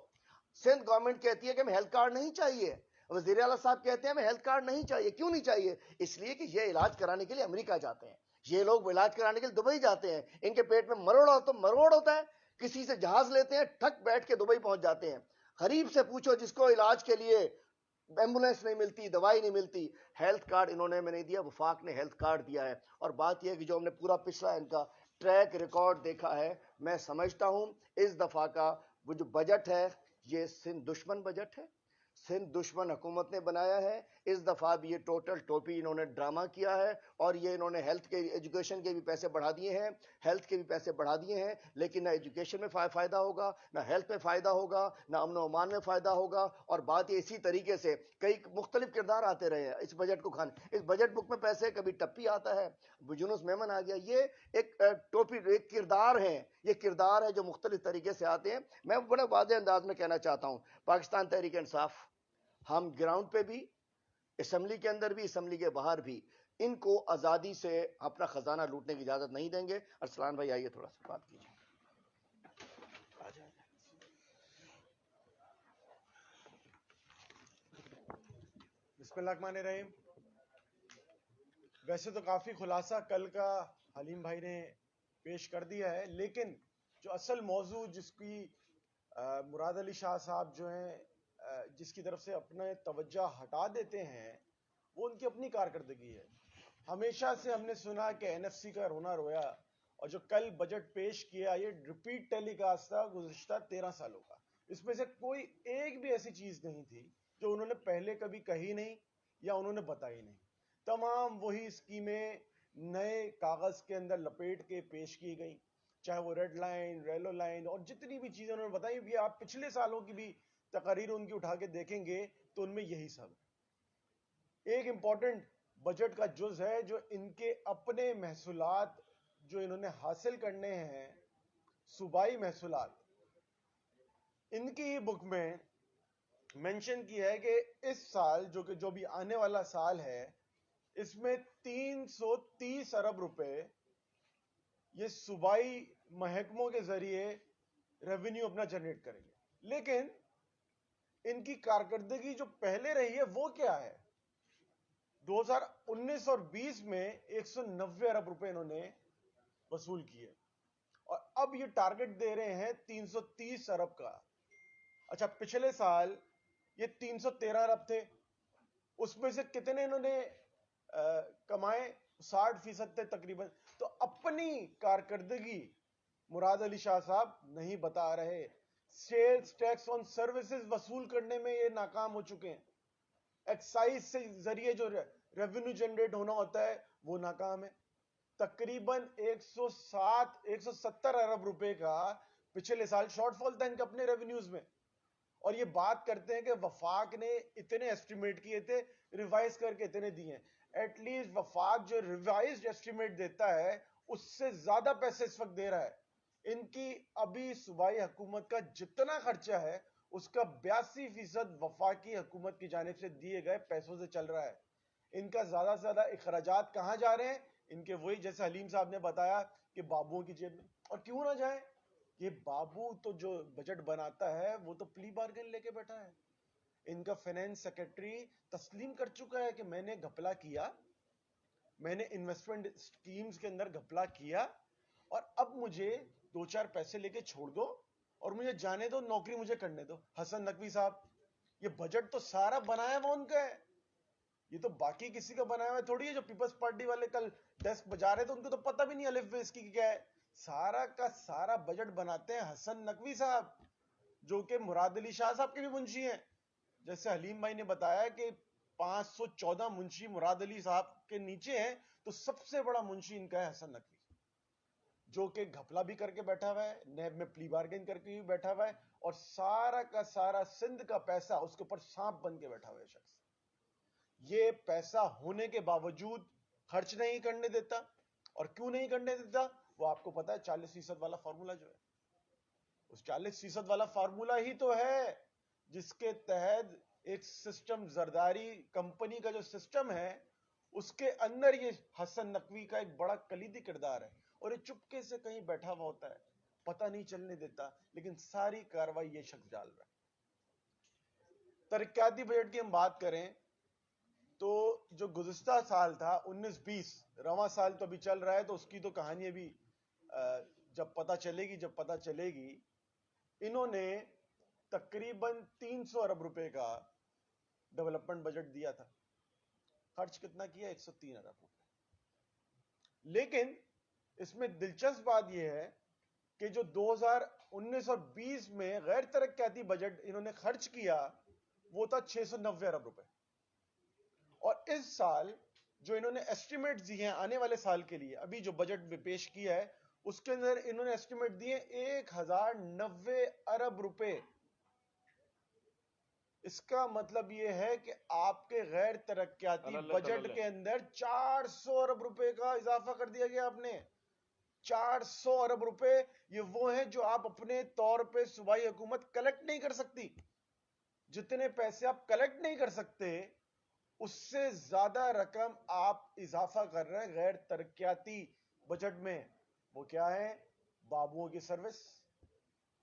سندھ گورنمنٹ کہتی ہے کہ ہمیں ہیلتھ کارڈ نہیں چاہیے, وزیر اعلیٰ صاحب کہتے ہیں ہمیں ہیلتھ کارڈ نہیں چاہیے. کیوں نہیں چاہیے؟ اس لیے کہ یہ علاج کرانے کے لیے امریکہ جاتے ہیں, یہ لوگ علاج کرانے کے لیے دبئی جاتے ہیں, ان کے پیٹ میں مروڑ ہوتا ہے, کسی سے جہاز لیتے ہیں, ٹھک بیٹھ کے دبئی پہنچ جاتے ہیں. غریب سے پوچھو جس کو علاج کے لیے ایمبولینس نہیں ملتی, دوائی نہیں ملتی. ہیلتھ کارڈ انہوں نے نہیں دیا, وفاق نے ہیلتھ کارڈ دیا ہے. اور بات یہ ہے کہ جو ہم نے پورا پچھلا ان کا ٹریک ریکارڈ دیکھا ہے, میں سمجھتا ہوں اس دفعہ کا وہ جو بجٹ ہے یہ سندھ دشمن بجٹ ہے, سندھ دشمن حکومت نے بنایا ہے. اس دفعہ بھی یہ ٹوٹل ٹوپی انہوں نے ڈرامہ کیا ہے, اور یہ انہوں نے ہیلتھ کے ایجوکیشن کے بھی پیسے بڑھا دیے ہیں, ہیلتھ کے بھی پیسے بڑھا دیے ہیں, لیکن نہ ایجوکیشن میں فائدہ ہوگا, نہ ہیلتھ میں فائدہ ہوگا, نہ امن و امان میں فائدہ ہوگا. اور بات یہ اسی طریقے سے کئی مختلف کردار آتے رہے ہیں اس بجٹ کو کھانے. اس بجٹ بک میں پیسے کبھی ٹپی آتا ہے, یونس میمن آ گیا, یہ ایک ٹوپی ایک کردار ہیں, یہ کردار ہے جو مختلف طریقے سے آتے ہیں. میں بڑے واضح انداز میں کہنا چاہتا ہوں, پاکستان تحریک انصاف ہم گراؤنڈ پہ بھی, اسمبلی کے اندر بھی, اسمبلی کے باہر بھی ان کو آزادی سے اپنا خزانہ لوٹنے کی اجازت نہیں دیں گے. ارسلان بھائی آئیے تھوڑا سا بات کیجیے. بسم اللہ الرحمن الرحیم. ویسے تو کافی خلاصہ کل کا حلیم بھائی نے پیش کر دیا ہے, لیکن جو اصل موضوع جس کی مراد علی شاہ صاحب جو ہیں جس کی طرف سے اپنا توجہ ہٹا دیتے ہیں وہ ان کی اپنی کارکردگی ہے. ہمیشہ سے ہم نے سنا کہ این ایف سی کا رونا رویا, اور جو کل بجٹ پیش کیا یہ ریپیٹ ٹیلی کاسٹ تھا گزشتہ 13 سالوں کا. اس میں سے کوئی ایک بھی ایسی چیز نہیں تھی جو انہوں نے پہلے کبھی کہی نہیں یا انہوں نے بتائی نہیں. تمام وہی اسکیمیں نئے کاغذ کے اندر لپیٹ کے پیش کی گئی, چاہے وہ ریڈ لائن, ریلو لائن اور جتنی بھی چیزیں انہوں نے بتائی. یہ آپ پچھلے سالوں کی بھی تقاریر ان کی اٹھا کے دیکھیں گے تو ان میں یہی سب ہے. ایک امپورٹنٹ بجٹ کا جز ہے جو ان کے اپنے محصولات جو انہوں نے حاصل کرنے ہیں, صوبائی محصولات, ان کی بک میں مینشن کی ہے کہ اس سال جو بھی آنے والا سال ہے اس میں 330 ارب روپے یہ صوبائی محکموں کے ذریعے ریونیو اپنا جنریٹ کریں گے. لیکن ان کی کارکردگی جو پہلے رہی ہے وہ کیا ہے؟ 2019 اور 20 میں 190 ارب روپے انہوں نے وصول کیے, اور اب یہ ٹارگٹ دے رہے ہیں 330 ارب کا. اچھا, پچھلے سال یہ 313 ارب تھے, اس میں سے کتنے انہوں نے کمائے؟ 60% تھے تقریباً. تو اپنی کارکردگی مراد علی شاہ صاحب نہیں بتا رہے. سیلز ٹیکس آن سروسز وصول کرنے میں یہ ناکام ہو چکے ہیں. ایکسائز سے ذریعے جو ریونیو جنریٹ ہونا ہوتا ہے وہ ناکام ہے. تقریباً 170 ارب روپے کا پچھلے سال شارٹ فال تھا ان کے اپنے ریونیوز میں. اور یہ بات کرتے ہیں کہ وفاق نے اتنے ایسٹیمیٹ کیے تھے, ریوائز کر کے اتنے دیے ہیں. ایٹ لیسٹ وفاق جو ریوائزڈ ایسٹیمیٹ دیتا ہے اس سے زیادہ پیسے اس وقت دے رہا ہے. ان کی ابھی صوبائی حکومت کا جتنا خرچہ ہے اس کا 82% وفاقی حکومت کی جانب سے دیے گئے پیسوں سے چل رہا ہے. ان کا زیادہ سے زیادہ اخراجات کہاں جا رہے ہیں؟ ان کے وہی جیسے حلیم صاحب نے بتایا کہ بابوؤں کی جیب میں. اور کیوں نہ جائیں؟ یہ بابو تو جو بجٹ بناتا ہے وہ تو پلی بارگن لے کے بیٹھا ہے. ان کا فائنانس سیکرٹری تسلیم کر چکا ہے کہ میں نے گھپلا کیا, میں نے انویسٹمنٹ اسکیمز کے اندر گھپلا کیا, اور اب مجھے 2-4 پیسے لے کے چھوڑ دو اور مجھے جانے دو, نوکری مجھے کرنے دو. حسن نقوی صاحب, یہ بجٹ تو سارا بنایا ہوا ان کا ہے, یہ تو باقی کسی کا بنایا ہوا تھوڑی ہے. جو پیپلز پارٹی والے کل ڈیسک بجا رہے تھے ان کو تو پتہ بھی نہیں الف بے اس کی کیا ہے. سارا کا سارا بجٹ بناتے ہیں حسن نقوی صاحب جو کہ مراد علی شاہ صاحب کے بھی منشی ہیں. جیسے حلیم بھائی نے بتایا کہ 514 منشی مراد علی صاحب کے نیچے ہیں, تو سب سے بڑا منشی ان کا ہے حسن نقوی, جو کہ گھپلا بھی کر کے بیٹھا ہوا ہے, نیب میں پلی بارگن کر کے بھی بیٹھا ہوا ہے, اور سارا کا سارا سندھ کا پیسہ اس کے اوپر سانپ بن کے بیٹھا ہوا ہے شخص. یہ پیسہ ہونے کے باوجود خرچ نہیں کرنے دیتا. اور کیوں نہیں کرنے دیتا؟ وہ آپ کو پتا ہے 40% والا فارمولا جو ہے، اس 40% والا فارمولا ہی تو ہے جس کے تحت ایک سسٹم، زرداری کمپنی کا جو سسٹم ہے اس کے اندر یہ حسن نقوی کا ایک بڑا کلیدی کردار ہے، اور یہ چپکے سے کہیں بیٹھا ہوا ہوتا ہے، پتہ نہیں چلنے دیتا، لیکن ساری کاروائی یہ شخص ڈال رہا ہے۔ ترقیاتی بجٹ کی ہم بات کریں تو جو گزشتہ سال تھا 19-20، رواں سال تو ابھی چل رہا ہے، تو اس کی تو کہانی ابھی جب پتہ چلے گی، انہوں نے تقریباً 300 ارب روپے کا ڈیولپمنٹ بجٹ دیا تھا، خرچ کتنا کیا؟ 103 ارب روپے۔ لیکن اس میں دلچسپ بات یہ ہے کہ جو 2019 اور 20 میں غیر ترقیاتی بجٹ انہوں نے خرچ کیا وہ تھا 690 ارب روپے، اور اس سال جو انہوں نے ایسٹیمیٹ دی ہیں آنے والے سال کے لیے، ابھی جو بجٹ میں پیش کیا ہے اس کے اندر انہوں نے ایسٹیمیٹ دیے 1090 ارب روپے۔ اس کا مطلب یہ ہے کہ آپ کے غیر ترقیاتی بجٹ کے اندر 400 ارب روپے کا اضافہ کر دیا گیا آپ نے۔ 400 ارب روپے یہ وہ ہیں جو آپ اپنے طور پہ صوبائی حکومت کلیکٹ نہیں کر سکتی۔ جتنے پیسے آپ کلیکٹ نہیں کر سکتے اس سے زیادہ رقم آپ اضافہ کر رہے ہیں غیر ترقیاتی بجٹ میں۔ وہ کیا ہے؟ بابوؤں کی سروس،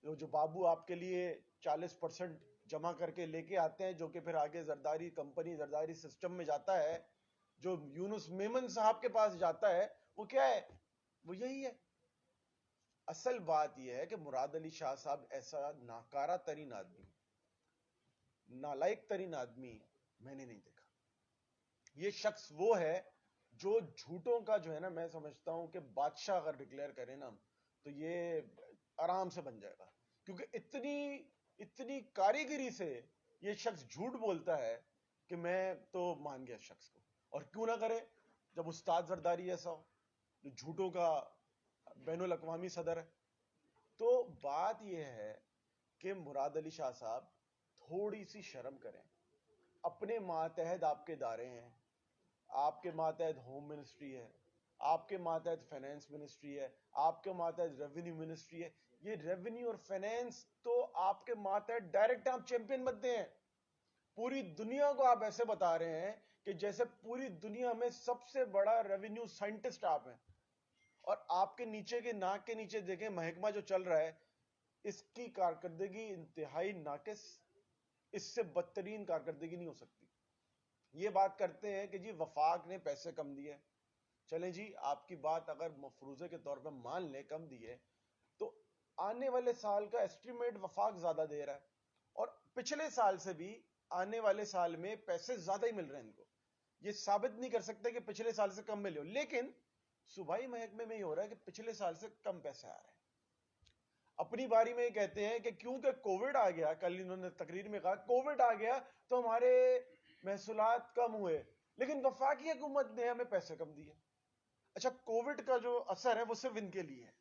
جو بابو آپ کے لیے 40% جمع کر کے لے کے آتے ہیں، جو کہ پھر آگے زرداری کمپنی، زرداری سسٹم میں جاتا ہے، جو یونس میمن صاحب کے پاس جاتا ہے، وہ کیا ہے؟ وہ یہی ہے۔ اصل بات یہ ہے کہ مراد علی شاہ صاحب ایسا ناکارہ ترین آدمی، نالائق ترین آدمی میں نے نہیں دیکھا۔ یہ شخص وہ ہے جو جھوٹوں کا جو ہے نا، میں سمجھتا ہوں کہ بادشاہ اگر ڈکلیئر کرے نا تو یہ آرام سے بن جائے گا، کیونکہ اتنی کاریگری سے یہ شخص جھوٹ بولتا ہے کہ میں تو مان گیا شخص کو۔ اور کیوں نہ کرے جب استاد زرداری ایسا ہو جو جھوٹوں کا بین الاقوامی صدر ہے۔ تو بات یہ ہے کہ مراد علی شاہ صاحب تھوڑی سی شرم کریں، اپنے ماتحت آپ کے ادارے ہیں، آپ کے ماتحت ہوم منسٹری ہے، آپ کے ماتحت فائنانس منسٹری ہے، آپ کے ماتحت ریونیو منسٹری ہے۔ یہ ریونیو اور فائنانس تو آپ کے ماتحت ڈائریکٹ آپ چیمپئن بنتے ہیں۔ پوری دنیا کو آپ ایسے بتا رہے ہیں کہ جیسے پوری دنیا میں سب سے بڑا ریونیو سائنٹسٹ آپ ہیں، اور آپ کے نیچے کے ناک کے نیچے دیکھیں محکمہ جو چل رہا ہے، اس کی کارکردگی انتہائی ناقص، اس سے بدترین کارکردگی نہیں ہو سکتی۔ یہ بات کرتے ہیں کہ جی وفاق نے پیسے کم دیے، چلیں جی آپ کی بات اگر مفروضے کے طور پہ مان لیں کم دیے، تو آنے والے سال کا ایسٹیمیٹ وفاق زیادہ دے رہا ہے، اور پچھلے سال سے بھی آنے والے سال میں پیسے زیادہ ہی مل رہے ہیں ان کو۔ یہ ثابت نہیں کر سکتے کہ پچھلے سال سے کم ملے ہو، لیکن صوبائی محکمے میں یہ ہو رہا ہے کہ پچھلے سال سے کم پیسے آ رہے ہیں۔ اپنی باری میں یہ کہتے ہیں کہ کیونکہ کووڈ آ گیا، کل انہوں نے تقریر میں کہا کووڈ آ گیا تو ہمارے محصولات کم ہوئے، لیکن وفاقی حکومت نے ہمیں پیسے کم دیے۔ اچھا، کووڈ کا جو اثر ہے وہ صرف ان کے لیے ہے،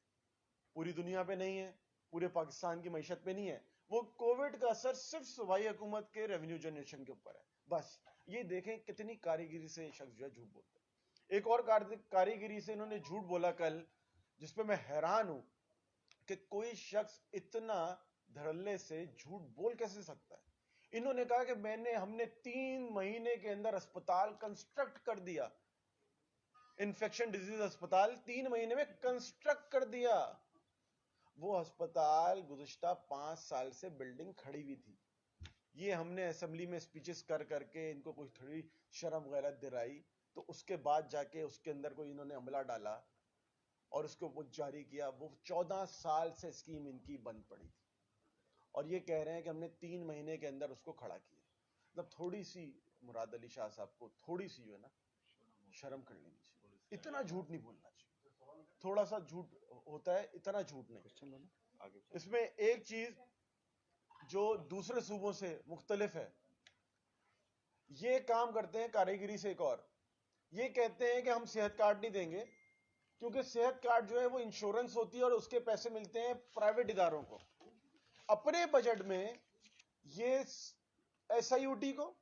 پوری دنیا پہ نہیں ہے، پورے پاکستان کی معیشت پہ نہیں ہے۔ وہ کووڈ کا اثر صرف صوبائی حکومت کے ریونیو جنریشن کے اوپر ہے، بس۔ یہ دیکھیں کتنی کاریگری سے یہ شخص جو ہے جھوٹ بولتا ہے۔ ایک اور کاریگری سے انہوں نے جھوٹ بولا کل، جس پہ میں حیران ہوں کہ کوئی شخص اتنا دھڑلے سے جھوٹ بول کیسے سکتا ہے۔ انہوں نے کہا کہ ہم نے 3 مہینے کے اندر اسپتال کنسٹرکٹ کر دیا، انفیکشن ڈیزیز اسپتال 3 مہینے میں کنسٹرکٹ کر دیا۔ وہ اسپتال گزشتہ 5 سال سے بلڈنگ کھڑی ہوئی تھی۔ یہ ہم نے اسمبلی میں سپیچز کر کے ان کو کوئی تھوڑی شرم غیرت دلائی، تو اس کے بعد جا کے اس کے اندر کوئی انہوں نے عملہ ڈالا اور اس کو وہ جاری کیا۔ وہ 14 سال سے اسکیم ان کی بند پڑی تھی، اور یہ کہہ رہے ہیں کہ ہم نے 3 مہینے کے اندر اس کو کھڑا کیا۔ مطلب تھوڑی سی مراد علی شاہ صاحب کو تھوڑی سی جو ہے نا شرم کر لینی چاہیے، اتنا جھوٹ نہیں بولنا چاہیے۔ تھوڑا سا جھوٹ ہوتا ہے، اتنا جھوٹ نہیں۔ اس میں ایک چیز جو دوسرے صوبوں سے مختلف ہے، یہ کام کرتے ہیں کاریگری سے ایک اور، یہ کہتے ہیں کہ ہم صحت کارڈ نہیں دیں گے، کیونکہ صحت کارڈ جو ہے وہ انشورنس ہوتی ہے اور اس کے پیسے ملتے ہیں پرائیویٹ اداروں کو۔ اپنے بجٹ میں یہ ایس آئی یو ٹی کو،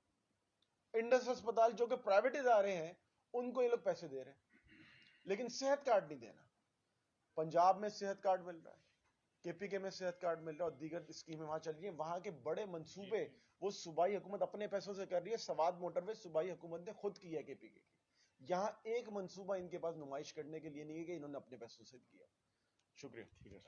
انڈس اسپتال جو کہ پرائیویٹ ادارے ہیں، ان کو یہ لوگ پیسے دے رہے ہیں، لیکن صحت کارڈ نہیں دینا۔ पंजाब में सेहत कार्ड मिल रहा है, केपीके में सेहत कार्ड मिल रहा है और दीगर स्कीमें वहां चल रही हैं. वहां के बड़े मंसूबे वो सूबाई हुकूमत अपने पैसों से कर रही है. सवाद मोटरवे सूबाई हुकूमत ने खुद किया है केपीके की. यहाँ एक मंसूबा इनके पास नुमाइश करने के लिए नहीं है कि इन्होंने अपने पैसों से किया. शुक्रिया. ठीक है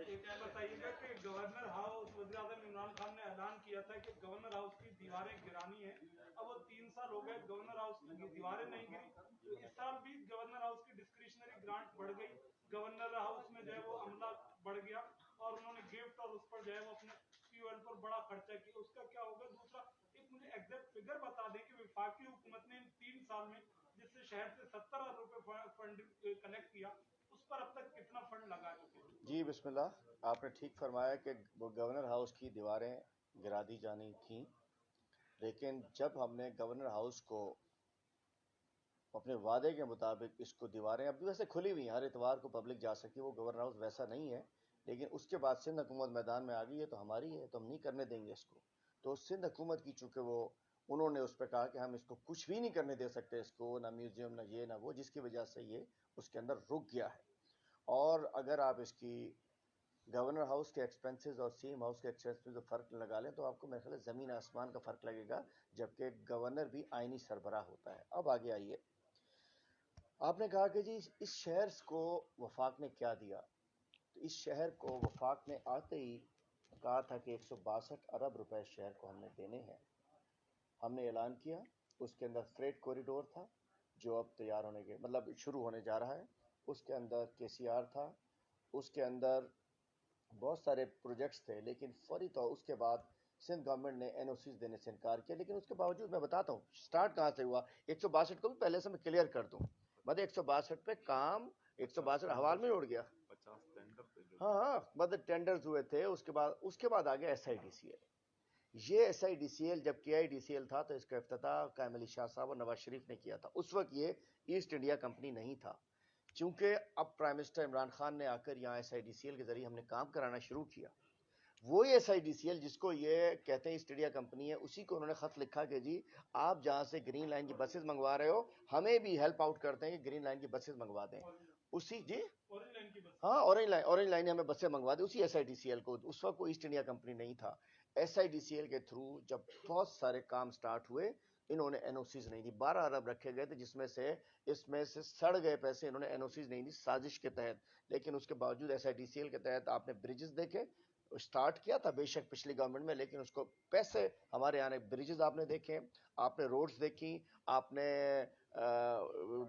एक बताइएगा कि गवर्नर हाउस वज़ीर आज़म इमरान खान ने ऐलान किया था कि गवर्नर हाउस की दीवारें गिरानी है. अब वो 3 साल हो गए गवर्नर हाउस की दीवारें नहीं गिरी. तो इस साल भी गवर्नर हाउस की डिस्क्रिशनरी ग्रांट बढ़ गई, गवर्नर हाउस में जो है वो अमला बढ़ गया और उन्होंने गिफ्ट और उस पर जो है वो अपने फ्यूल पर बड़ा खर्चा किया. उसका क्या होगा? दूसरा, एक मुझे एग्जैक्ट फिगर बता दें कि वफाकी हुकूमत ने इन 3 साल में जिससे शहर से 70 अरब रुपए फंड कलेक्ट किया, उस पर अब तक कितना फंड लगा चुके हैं? जी बिस्मिल्लाह, आपने ठीक फरमाया कि वो गवर्नर हाउस की दीवारें गिरा दी जानी थी, लेकिन जब हमने गवर्नर हाउस को अपने वादे के मुताबिक इसको दीवारें अभी वैसे खुली हुई हैं, हर इतवार को पब्लिक जा सकती है, वो गवर्नर हाउस वैसा नहीं है, लेकिन उसके बाद सिंध हुकूमत मैदान में आ गई है तो हमारी है तो हम नहीं करने देंगे इसको. तो सिंध हुकूमत की चूंकि वो उन्होंने उस पर कहा कि हम इसको कुछ भी नहीं करने दे सकते, इसको ना म्यूजियम ना ये ना वो, जिसकी वजह से ये उसके अंदर रुक गया है. और अगर आप इसकी गवर्नर हाउस के एक्सपेंसेस और सीएम हाउस के एक्सपेंसेस में फ़र्क लगा लें तो आपको मेरे ख्याल है ज़मीन आसमान का फ़र्क लगेगा, जबकि गवर्नर भी आइनी सरबराह होता है. अब आगे आइए, आपने कहा कि जी इस शहर को वफाक ने क्या दिया. तो इस शहर को वफाक ने आते ही कहा था कि 162 अरब रुपए शहर को हमने देने हैं. हमने ऐलान किया, उसके अंदर फ्रेट कॉरिडोर था जो अब तैयार होने के मतलब शुरू होने जा रहा है, उसके अंदर केसीआर था, उसके अंदर बहुत सारे प्रोजेक्ट्स थे, लेकिन फौरी तौर उसके बाद सिंध गवर्नमेंट ने एनओसीज देने से इनकार किया. लेकिन उसके बावजूद मैं बताता हूँ स्टार्ट कहाँ से हुआ. 162 को भी पहले से मैं क्लियर कर दूँ, मतलब 162 पे काम 162 हवाल में उड़ गया. 50 टेंडर पे जो हाँ, मतलब टेंडर्स हुए थे. उसके बाद आ गया SIDCL. ये SIDCL जब KIDCL था तो इसका इफ्तिताह कायम अली शाह साहब और नवाज शरीफ ने किया था. उस वक्त ये ईस्ट इंडिया कंपनी नहीं था. चूंकि अब प्राइम मिनिस्टर इमरान खान ने आकर यहाँ SIDCL के जरिए हमने काम कराना शुरू किया, वो ये SIDCL जिसको ये कहते हैं ईस्ट इंडिया कंपनी है, उसी को उन्होंने खत लिखा कि जी आप जहाँ से ग्रीन लाइन की बसेस मंगवा रहे हो हमें भी हेल्प आउट करते हैं कि ग्रीन लाइन की बसेस मंगवा दें. उसी जी ऑरेंज लाइन की बस. हाँ, ऑरेंज लाइन हमें बसें मंगवा दी, उसी SIDCL को. उस वक्त कोई ईस्ट इंडिया कंपनी नहीं था. SIDCL के थ्रू जब बहुत सारे काम स्टार्ट हुए, इन्होंने एनओसीज नहीं दी. 12 अरब रखे गए थे, जिसमें से इसमें से सड़ गए पैसे, इन्होंने एनओसीज नहीं दी साजिश के तहत. लेकिन उसके बावजूद SIDCL के तहत आपने ब्रिजेस देखे, स्टार्ट किया था बेशक पिछली गवर्नमेंट में, लेकिन उसको पैसे हमारे यहाँ ब्रिजेस आपने देखे, आपने रोड्स देखी, आपने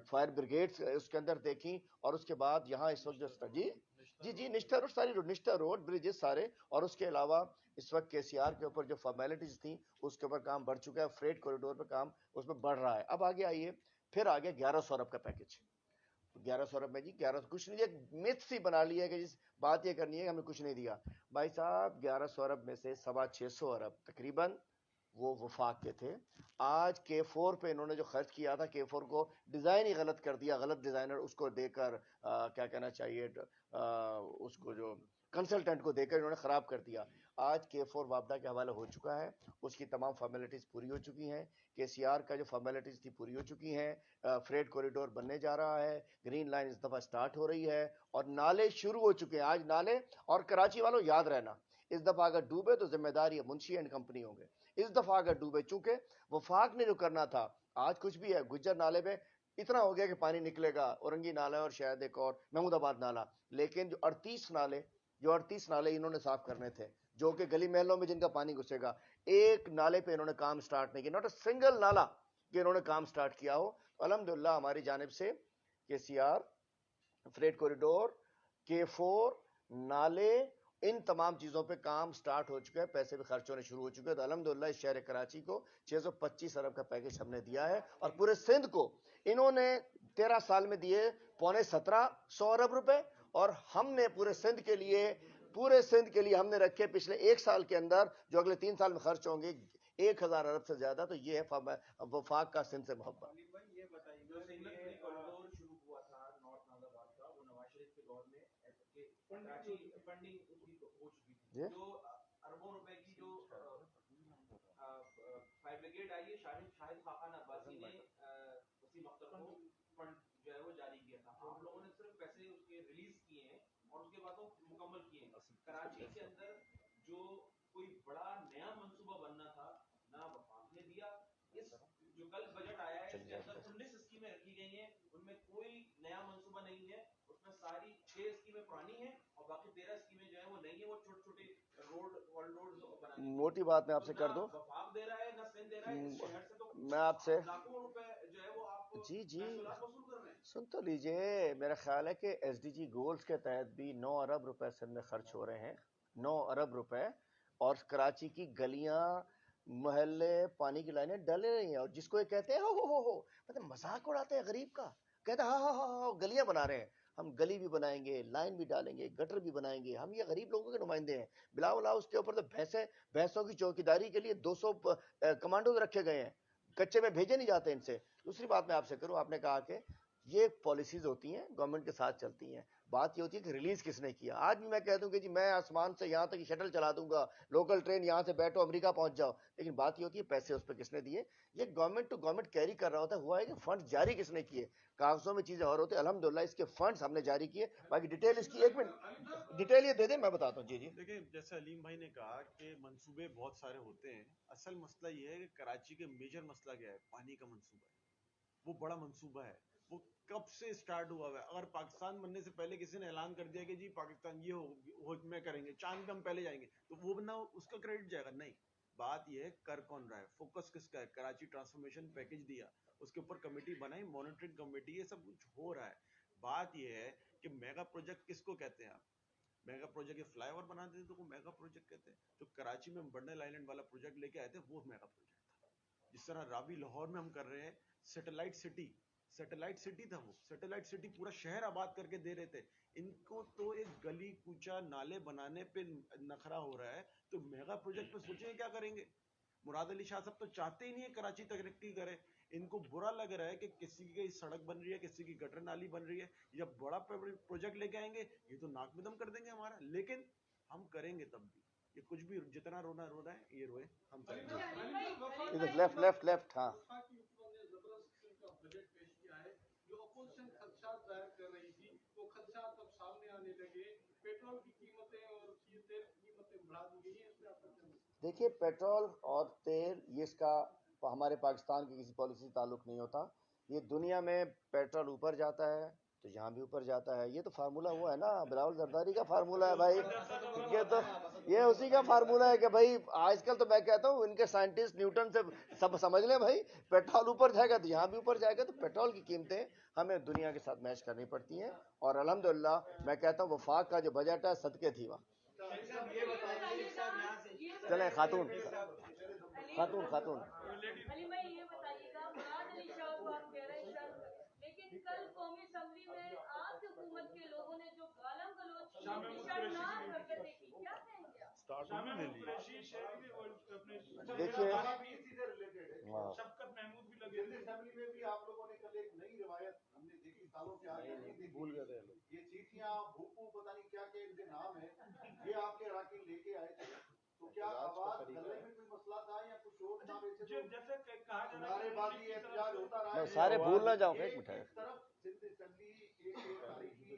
फायर ब्रिगेड्स उसके अंदर देखी, और उसके बाद यहाँ इस वक्त जो जी निष्ठा रोड, सारी रोड निष्ठा रोड ब्रिजेस सारे, और उसके अलावा इस वक्त केसीआर के ऊपर जो फॉर्मेलिटीज थी उसके ऊपर काम बढ़ चुका है. फ्रेट कॉरिडोर पर काम उसमें बढ़ रहा है. अब आगे आइए, फिर आगे 1100 अरब का पैकेज. 1100 अरब में जी 1100 कुछ नहीं, एक मिथ सी बना लिया है कि जिस बात ये करनी है कि हमने कुछ नहीं दिया. भाई साहब 1100 अरब में से 650 अरब तकरीबन वो वफाक के थे. आज K4 पे इन्होंने जो खर्च किया था, K4 को डिजाइन ही गलत कर दिया, गलत डिजाइनर उसको देकर क्या कहना चाहिए उसको जो कंसल्टेंट को देकर इन्होंने खराब कर दिया. आज K4 वापदा के हवाले हो चुका है, उसकी तमाम फॉर्मेलिटीज पूरी हो चुकी हैं, केसीआर का जो फॉर्मेलिटीज थी पूरी हो चुकी हैं, फ्रेट कॉरिडोर बनने जा रहा है, ग्रीन लाइन इस दफा स्टार्ट हो रही है, और नाले शुरू हो चुके हैं. आज नाले, और कराची वालों याद रहना, इस दफा अगर डूबे तो जिम्मेदारी मुंशी एंड कंपनी होंगे. इस दफा अगर डूबे, चूंकि वफाक ने जो करना था, आज कुछ भी है, गुज्जर नाले पे इतना हो गया कि पानी निकलेगा, औरंगी नाला और शायद एक और महमूदाबाद नाला, लेकिन जो 38 नाले इन्होंने साफ करने थे, जो कि गली महलों में जिनका पानी घुसेगा, एक नाले पे इन्होंने काम स्टार्ट नहीं किया, नॉट अ सिंगल नाला कि इन्होंने काम स्टार्ट किया हो. अल्हम्दुलिल्लाह हमारी जानिब से केसीआर, फ्रेट कॉरिडोर, K4, नाले, इन तमाम चीजों पे काम स्टार्ट हो चुका है, पैसे भी खर्च होने शुरू हो चुके हैं. तो अल्हम्दुलिल्लाह इस शहर कराची को 625 अरब का पैकेज हमने दिया है, और पूरे सिंध को इन्होंने 13 साल में दिए 1750 अरब रुपए, और हमने पूरे सिंध के लिए हमने रखे पिछले 1 साल के अंदर, जो अगले 3 साल में खर्च होंगे 1000 अरब से ज्यादा. तो ये है वफाक का सिंध से मोहब्बत. ये बताइए कि ये कॉरिडोर शुरू हुआ था नॉर्थ नाजाबाद का, वो नवाज शरीफ के दौर में कराची फंडिंग उसकी हो चुकी थी, जो अरबों रुपए की जो फायर ब्रिगेड आई है, शाहिद खाकान अब्बासी ने वसीम अख्तर को फंड जो है वो जारी किया था. आप लोगों ने सिर्फ पैसे उसके रिलीज किए हैं और उसके बाद वो मुकम्मल किए हैं। कराची के अंदर जो कोई बड़ा नया मंसूबा बनना था ना वफाक ने दिया। इस जो कल बजट आया है इसके अंदर 19 स्कीमें रखी गई हैं, उनमें कोई नया मंसूबा नहीं है। उसमें सारी 6 स्कीमें पुरानी हैं और बाकी 13 स्कीमें जो है वो नई है। वो छोटे छोटे रोड कॉरिडोर बनाने मोटी बात मैं आपसे कर दूं, वफाक दे रहा है ना सिंध दे रहा है। इस शहर से तो मैं आपसे लाखों रुपए जो है वो आप जी महसूलात वसूल कर रहे हैं। सुन तो लीजिए, मेरा ख्याल है कि एसडीजी गोल्स के तहत भी 9 अरब रुपए सिंध में खर्च हो रहे हैं, 9 अरब रुपए, और कराची की गलियां मोहल्ले पानी की लाइनें डल रही हैं। और जिसको ये कहते हैं हो मतलब मजाक उड़ाते हैं गरीब का, कहते हैं हाँ गलियां बना रहे हैं, हम गली भी बनाएंगे, लाइन भी डालेंगे, गटर भी बनाएंगे, हम ये गरीब लोगों के नुमाइंदे हैं। बिलावला उसके ऊपर तो भैंसों की चौकीदारी के लिए 200 कमांडो रखे गए हैं, कच्चे में भेजे नहीं जाते इनसे। दूसरी बात मैं आपसे करूं, आपने कहा कि ये पॉलिसीज होती हैं गवर्नमेंट के साथ चलती हैं, बात ये होती है कि रिलीज किसने किया। आज भी मैं कह दूं कि जी मैं आसमान से यहाँ तक शटल चला दूंगा, लोकल ट्रेन यहाँ से बैठो अमेरिका पहुंच जाओ, लेकिन बात ये होती है पैसे उस पर किसने दिए। ये गवर्नमेंट टू गवर्नमेंट कैरी कर रहा होता है। हुआ है कि फंड जारी किसने किए, कागजों में चीजें और होती है। अल्हम्दुलिल्लाह इसके फंड्स हमने जारी किए। बाकी डिटेल इसकी, एक मिनट डिटेल ये दे दे, मैं बताता हूँ। जी देखिए, जैसे अलीम भाई ने कहा कि मंसूबे बहुत सारे होते हैं। असल मसला ये है कि कराची के मेजर मसला क्या है, पानी का मंसूबा है। वो बड़ा मंसूबा है, वो कब से स्टार्ट हुआ है। अगर पाकिस्तान बनने से पहले किसी ने ऐलान कर दिया कि जी पाकिस्तान ये हो में करेंगे, चांद पे हम पहले जाएंगे, तो वो बंदा उसका क्रेडिट जाएगा? नहीं। बात ये है कर कौन रहा है, फोकस किसका है। कराची ट्रांसफॉर्मेशन पैकेज दिया, उसके ऊपर कमेटी बनाई, मॉनिटरिंग कमेटी, ये सब कुछ हो रहा है। बात ये है कि मेगा प्रोजेक्ट किसको कहते हैं आप? मेगा प्रोजेक्ट, ये फ्लाईओवर बना देते तो वो मेगा प्रोजेक्ट कहते हैं। जो कराची में बंडल आइलैंड वाला प्रोजेक्ट लेके आए थे वो मेगा प्रोजेक्ट था। जिस तरह रावी लाहौर में हम कर रहे हैं सैटेलाइट सिटी था, वो सैटेलाइट सिटी पूरा शहर आबाद करके दे रहे थे। इनको तो एक गली कूचा नाले बनाने पे नखरा हो रहा है, तो मेगा प्रोजेक्ट पे सोचिए क्या करेंगे। मुराद अली शाह साहब तो चाहते ही नहीं है कराची तरक्की करे। इनको बुरा लग रहा है कि किसी की सड़क बन रही है, किसी की गटर नाली बन रही है। जब बड़ा प्रोजेक्ट लेके आएंगे ये तो नाक में दम कर देंगे हमारा, लेकिन हम करेंगे तब भी। ये कुछ भी जितना रोना रो रहा है ये रोए, हम करेंगे। जी, लेफ्ट हाँ। बजट पेश किया है, जो अपोजिशन खदशात जाहिर कर रही थी, वो खदशात अब सामने आने लगे। पेट्रोल की कीमतें और तेल की कीमतें बढ़ा दी गई हैं, इस पे आपका क्या? देखिए, पेट्रोल और तेल ये इसका हमारे पाकिस्तान की किसी पॉलिसी से ताल्लुक नहीं होता। ये दुनिया में पेट्रोल ऊपर जाता है तो यहाँ भी ऊपर जाता है। ये तो फार्मूला हुआ है ना, बिलावल जरदारी का फार्मूला है भाई। ये उसी का फार्मूला है कि भाई आजकल तो मैं कहता हूँ इनके साइंटिस्ट न्यूटन से सब समझ लें भाई, पेट्रोल ऊपर जाएगा तो यहाँ भी ऊपर जाएगा। तो पेट्रोल की कीमतें हमें दुनिया के साथ मैच करनी पड़ती हैं। और अल्हम्दुलिल्लाह मैं कहता हूँ वफाक का जो बजट है सदके थी वहाँ। चले खातून लेकिन कल कौमी असेंबली में आपकी हुकूमत के लोगों ने जो गालम गलोच की, शर्मनाक हरकतें की, क्या कहेंगे आप? देखिए शफकत महमूद भी लगे थे। असेंबली में भी आप लोगों ने कल एक नई रिवायत हमने देखी, सालों के आगे भूल गए थे। ये चीटियां भूपू पता नहीं क्या क्या इनके नाम है, ये आपके अराकीन लेके आए थे। तो क्या आवाज गले में कोई मसला था या कुछ और था? जैसे कहा जा रहा है नारेबाजी एहतजाज होता रहा मैं है। सारे भूल ना जाऊं। एक मिनट है, एक तरफ सिंध असेंबली एक तारीखी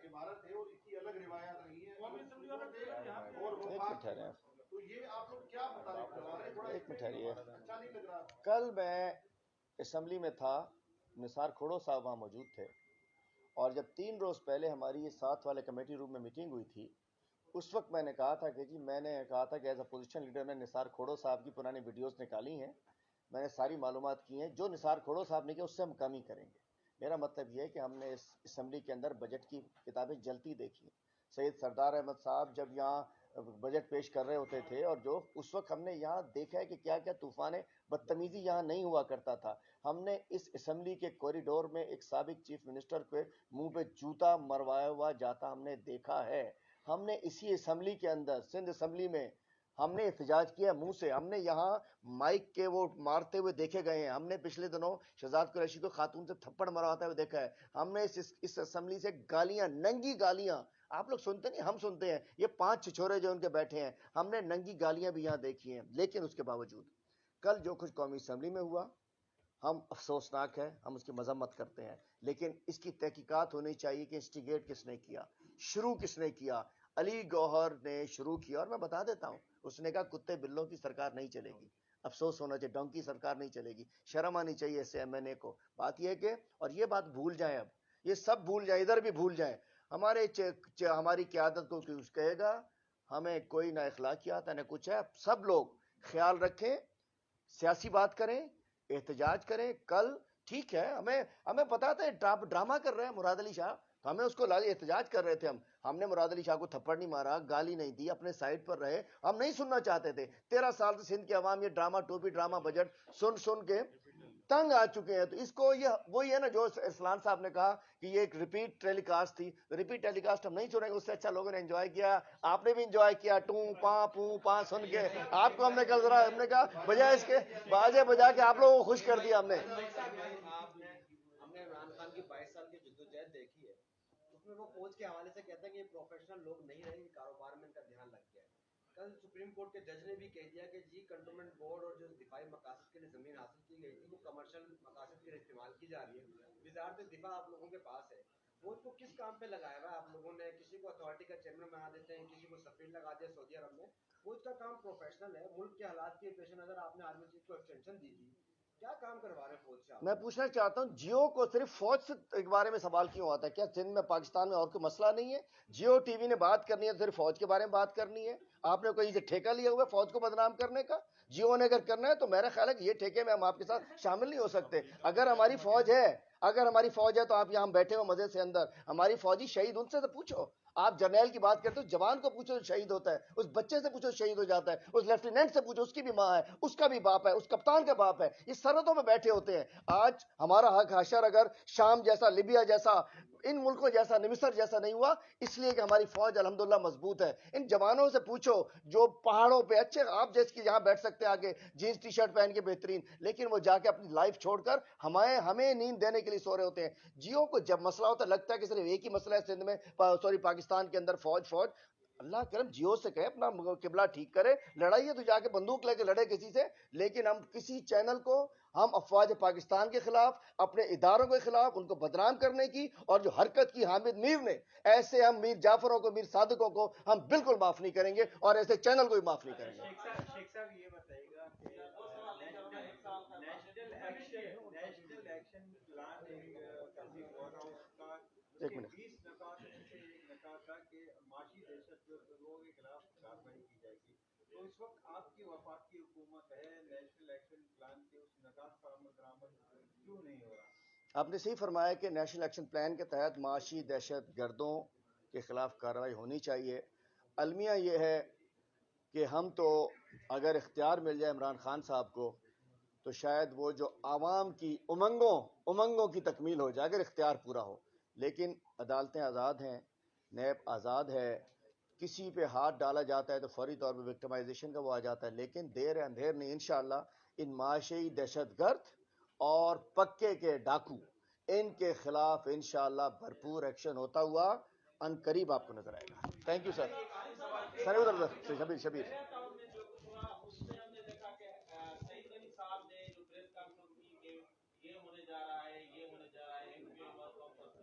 इमारत है और इसकी अलग रिवायत रही है कौमी असेंबली वाला और एक मिनट ठहरे, तो ये आप लोग क्या मुताबिक करवा रहे हैं? थोड़ा एक मिनट ठहरिए। अच्छा नहीं लग रहा। कल मैं असेंबली में था, निसार खोड़ो साहब वहाँ मौजूद थे, और जब 3 रोज पहले हमारी ये साथ वाले कमेटी रूम में मीटिंग हुई थी, उस वक्त मैंने कहा था कि जी मैंने कहा था कि एज अपोजिशन लीडर ने निसार खोड़ो साहब की पुरानी वीडियोस निकाली हैं, मैंने सारी मालूमात की हैं, जो निसार खोड़ो साहब ने किया उससे हम कम ही करेंगे। मेरा मतलब ये है कि हमने इस असेंबली के अंदर बजट की किताबें जलती देखी। सैयद सरदार अहमद साहब जब यहाँ बजट पेश कर रहे होते थे, और जो उस वक्त हमने यहाँ देखा है कि क्या क्या तूफान बदतमीजी यहाँ नहीं हुआ करता था। हमने इस असेंबली के कॉरिडोर में एक साबिक चीफ मिनिस्टर के मुंह पे जूता मरवाया हुआ जाता हमने देखा है। हमने इसी असेंबली के अंदर, सिंध असेंबली में हमने एहतजाज किया मुंह से। हमने यहाँ माइक के वो मारते हुए देखे गए हैं। हमने पिछले दिनों शहजाद कुरैशी को खातून से थप्पड़ मरवाते हुए देखा है। हमने इस असेंबली से गालियां, नंगी गालियां, आप लोग सुनते नहीं, हम सुनते हैं। ये 5 छिछोरे जो उनके बैठे हैं, हमने नंगी गालियां भी यहाँ देखी हैं। लेकिन उसके बावजूद कल जो कुछ कौमी असेंबली में हुआ, ہم افسوسناک ہے, ہم اس کی مذمت کرتے ہیں, لیکن اس کی تحقیقات ہونی چاہیے کہ انسٹیگیٹ کس نے کیا, شروع کس نے کیا. علی گوہر نے شروع کیا, اور میں بتا دیتا ہوں, اس نے کہا کتے بلوں کی سرکار نہیں چلے گی, افسوس ہونا چاہیے, ڈونکی سرکار نہیں چلے گی, شرم آنی چاہیے ایسے ایم این اے کو. بات یہ ہے کہ, اور یہ بات بھول جائیں, اب یہ سب بھول جائیں, ادھر بھی بھول جائیں, ہماری قیادت کو کچھ کہے گا, ہمیں کوئی نہ اخلاقیات ہے نہ کچھ ہے. سب لوگ خیال رکھیں, سیاسی بات کریں, احتجاج کریں. کل ٹھیک ہے, ہمیں پتا تھا ڈرامہ کر رہے ہیں مراد علی شاہ, تو ہمیں اس کو احتجاج کر رہے تھے. ہم نے مراد علی شاہ کو تھپڑ نہیں مارا, گالی نہیں دی, اپنے سائڈ پر رہے, ہم نہیں سننا چاہتے تھے. 13 سال سے سندھ کے عوام یہ ڈرامہ ٹوپی ڈرامہ بجٹ سن کے تنگ آ چکے ہیں. تو اس کو یہ وہی ہے نا جو ارسلان صاحب نے کہا کہ یہ ایک ریپیٹ ٹیلی کاسٹ تھی. ریپیٹ ٹیلی کاسٹ ہم نہیں سنیں گے, اس سے اچھا لوگوں نے انجوائے کیا, آپ نے بھی انجوائے کیا, ٹوں پاں پوں پاں سن کے. آپ کو ہم نے کہا بجائے اس کے باجے بجا کے آپ لوگوں کو خوش کر دیا ہم نے. ہم نے عمران خان کی 22 سال کی جدوجہد دیکھی ہے, اس میں وہ فوج کے حوالے سے کہتا ہے کہ یہ پروفیشنل لوگ نہیں رہے, ان کاروبار میں ان کا دھیان لگ گیا ہے. کل سپریم کورٹ کے جج نے بھی کہہ دیا کہ جی کنٹونمنٹ بورڈ اور جو دفاعی مقاصد کے لیے زمین حاصل کی گئی تھی وہ کمرشل مقاصد کے لیے استعمال کی جا رہی ہے. وزارت دفاع آپ لوگوں کے پاس ہے, فوج کو کس کام پہ لگایا ہوا ہے آپ لوگوں نے؟ کسی کو اتھارٹی کا چیئرمین بنا دیتے ہیں, کسی کو سفیر لگا دیا سعودی عرب میں. فوج کا کام پروفیشنل ہے, ملک کے حالات کے پیش نظر آپ نے آرمی چیف کو ایکسٹینشن دی تھی, کیا کام کروا رہے ہیں فوج سے آپ؟ میں پوچھنا چاہتا ہوں, جیو کو صرف فوج سے کے بارے میں سوال کیوں آتا ہے؟ کیا سندھ میں پاکستان میں اور کوئی مسئلہ نہیں ہے؟ جیو ٹی وی نے بات کرنی ہے تو صرف فوج کے بارے میں بات کرنی ہے؟ آپ نے کوئی ٹھیکہ لیا ہوا ہے فوج کو بدنام کرنے کا؟ جیو نے اگر کرنا ہے تو میرا خیال ہے کہ یہ ٹھیکے میں ہم آپ کے ساتھ شامل نہیں ہو سکتے. اگر ہماری فوج ہے تو آپ یہاں بیٹھے ہو مزے سے اندر, ہماری فوجی شہید, ان سے تو پوچھو. آپ جرنیل کی بات کرتے ہو, جوان کو پوچھو شہید ہوتا ہے, اس بچے سے پوچھو شہید ہو جاتا ہے, اس لیفٹیننٹ سے پوچھو, اس کی بھی ماں ہے, اس کا بھی باپ ہے, اس کپتان کا باپ ہے, یہ سرحدوں میں بیٹھے ہوتے ہیں. آج ہمارا حق حشر اگر شام جیسا, لیبیا جیسا, ان ملکوں جیسا, مصر جیسا نہیں ہوا, اس لیے کہ ہماری فوج الحمدللہ مضبوط ہے. ان جوانوں سے پوچھو جو پہاڑوں پہ اچھے, آپ جیسے کہ یہاں بیٹھ سکتے ہیں آگے جینس ٹی شرٹ پہن کے بہترین, لیکن وہ جا کے اپنی لائف چھوڑ کر ہمیں نیند دینے کے لیے سو رہے ہوتے ہیں. جیو کو جب مسئلہ ہوتا ہے لگتا ہے کہ صرف ایک ہی مسئلہ ہے سندھ میں, پاکستان کے اندر فوج. اللہ کرم جیو سے کہے اپنا قبلہ ٹھیک کرے, لڑائی ہے تو جا کے بندوق لے کے لڑے کسی سے, لیکن ہم کسی چینل کو, ہم افواج پاکستان کے خلاف, اپنے اداروں کے خلاف, ان کو بدنام کرنے کی اور جو حرکت کی حامد میر نے, ایسے ہم میر جعفروں کو, میر صادقوں کو ہم بالکل معاف نہیں کریں گے, اور ایسے چینل کو بھی معاف نہیں کریں گے. شیخ صاحب یہ بتائیے گا کہ نیشنل ایکشن پلان کافی غور ہاؤس کا اس کے 20 نکات میں سے ایک نکات تھا کہ معاشی دہشت گردوں کے خلاف کارروائی کی جائے گی. تو اس وقت آپ کی وفاقی حکومت ہے, نیشنل ایکشن پلان کے اس نکات پر عمل درآمد کیوں نہیں ہو رہا؟ آپ نے صحیح فرمایا کہ نیشنل ایکشن پلان کے تحت معاشی دہشت گردوں کے خلاف کارروائی ہونی چاہیے. المیہ یہ ہے کہ ہم تو اگر اختیار مل جائے عمران خان صاحب کو تو شاید وہ جو عوام کی امنگوں کی تکمیل ہو جائے اگر اختیار پورا ہو. لیکن عدالتیں آزاد ہیں, نیب آزاد ہے, کسی پہ ہاتھ ڈالا جاتا ہے تو فوری طور پہ وکٹمائزیشن کا وہ آ جاتا ہے. لیکن دیر اندھیر نہیں, انشاءاللہ ان معاشی دہشت گرد اور پکے کے ڈاکو, ان کے خلاف انشاءاللہ بھرپور ایکشن ہوتا ہوا ان قریب آپ کو نظر آئے گا. Thank you sir. شبیر یہ ہونے جا رہا ہے, یہ ہونے جا رہا ہے,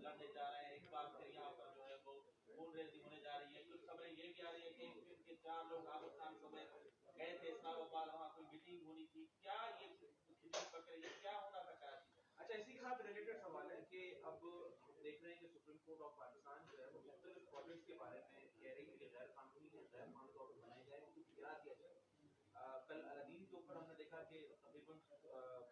لڑنے جا رہے ہیں, ایک بار پھر یہاں پر جو ہے وہ خون ریزی ہونے جا رہی ہے. کچھ خبریں یہ بھی آ رہی ہے کہ ان کے 4 لوگ پاکستان سمیت گئے تھے اسلام آباد, وہاں کوئی میٹنگ ہونی تھی. کیا یہ کھچڑی پک رہی ہے, کیا ہونا تھا کراچی میں؟ اچھا, اسی کے ساتھ ریلیٹڈ سوال ہے کہ اب دیکھ رہے ہیں کہ سپریم کورٹ آف پاکستان جو ہے وہ مختلف پروجیکٹس کے بارے میں کہہ رہی ہے کہ غیر قانونی ہے, غیر قانونی طور پر بنائے جائے, ان کو گرا دیا جائے. کل الدین کے اوپر ہم نے دیکھا کہ تقریباً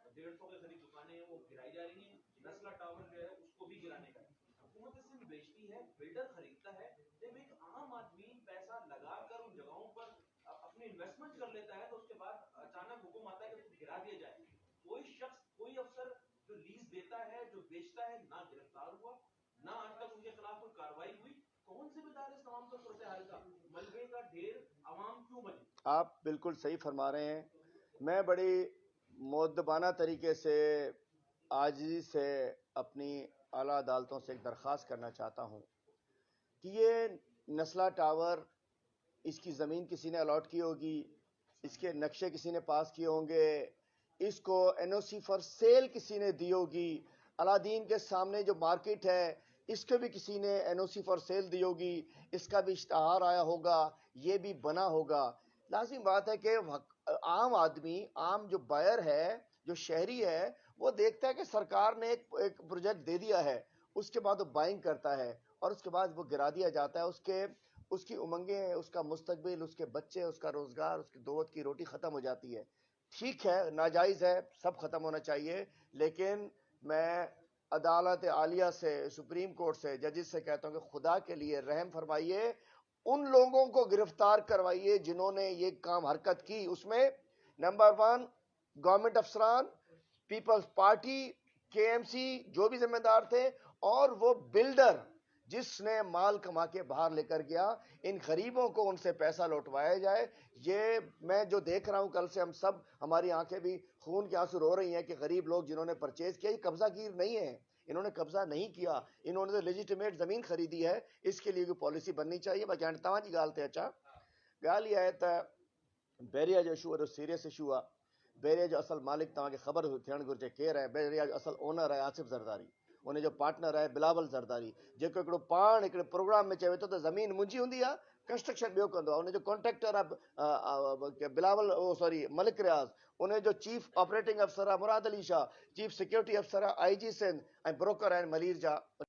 150 کے قریب دکانیں ہیں وہ گرائی جا رہی ہیں. نسلہ ٹاور جو ہے اس کو بھی گرانے کا حکومت سندھ بیچتی ہے, بلڈر خریدتا ہے, جب ایک عام آدمی پیسہ لگا کر ان جگہوں پر اپنی انویسٹمنٹ کر لیتا ہے تو اس کے بعد اچانک حکم آتا ہے کہ گرا دیا جائے. کوئی شخص, کوئی افسر جو لیز دیتا ہے, جو بیچتا ہے, نہ گرفتار ہوا, نہ آج تک ان کے خلاف کوئی کارروائی ہوئی. کون ذمہ دار اس تمام صورتحال کا؟ ملبے کا ڈھیر عوام کیوں بنی؟ آپ بالکل صحیح فرما رہے ہیں. میں بڑی مؤدبانہ طریقے سے, عاجزی سے اپنی اعلیٰ عدالتوں سے ایک درخواست کرنا چاہتا ہوں کہ یہ نسلہ ٹاور, اس کی زمین کسی نے الاٹ کی ہوگی, اس کے نقشے کسی نے پاس کیے ہوں گے, اس کو NOC فار سیل کسی نے دی ہوگی, الادین کے سامنے جو مارکیٹ ہے اس کو بھی کسی نے NOC فار سیل دی ہوگی, اس کا بھی اشتہار آیا ہوگا, یہ بھی بنا ہوگا. لازم بات ہے کہ عام آدمی, عام جو بائر ہے, جو شہری ہے, وہ دیکھتا ہے کہ سرکار نے ایک پروجیکٹ دے دیا ہے, اس کے بعد وہ بائنگ کرتا ہے اور اس کے بعد وہ گرا دیا جاتا ہے, اس کی امنگیں, اس کا مستقبل, اس کے بچے, اس کا روزگار, اس کی دو وقت کی روٹی ختم ہو جاتی ہے. ٹھیک ہے, ناجائز ہے, سب ختم ہونا چاہیے, لیکن میں عدالت عالیہ سے, سپریم کورٹ سے, ججز سے کہتا ہوں کہ خدا کے لیے رحم فرمائیے, ان لوگوں کو گرفتار کروائیے جنہوں نے یہ کام حرکت کی. اس میں نمبر 1 گورنمنٹ افسران, پیپلز پارٹی, KMC جو بھی ذمہ دار تھے, اور وہ بلڈر جس نے مال کما کے باہر لے کر گیا. ان غریبوں کو ان سے پیسہ لوٹوایا جائے. یہ میں جو دیکھ رہا ہوں, کل سے ہم سب, ہماری آنکھیں بھی خون کے آنسو رو رہی ہیں کہ غریب لوگ جنہوں نے پرچیز کیا, یہ قبضہ گیر نہیں ہے, انہوں نے قبضہ نہیں کیا, انہوں نے لیجیٹیمیٹ زمین خریدی ہے. اس کے لیے کوئی پالیسی بننی چاہیے. میں جانتا ہوں جی گالتے اچھا گال یہ ہے تو بیریا جو ایشو ہے سیریس ایشو ہے. بیریا جو اصل مالک تمہیں خبر تھیण گھرجے کیر ہے, بیریا جو اصل اونر ہے آصف زرداری, انہیں جو پارٹنر ہے بلاول زرداری, जेको हिकिड़ो पाण हिकिड़े प्रोग्राम में चवे थो त ज़मीन मुंहिंजी हूंदी आहे, कंस्ट्रक्शन ॿियो कंदो आहे. उन जो कॉन्ट्रेक्टर आहे बिलावल, सॉरी मलिक रियाज़, उन जो चीफ ऑपरेटिंग अफसर आहे मुराद अली शाह, चीफ सिक्योरिटी अफसर आहे IG सिंध, ऐं ब्रोकर आहिनि मलीर जा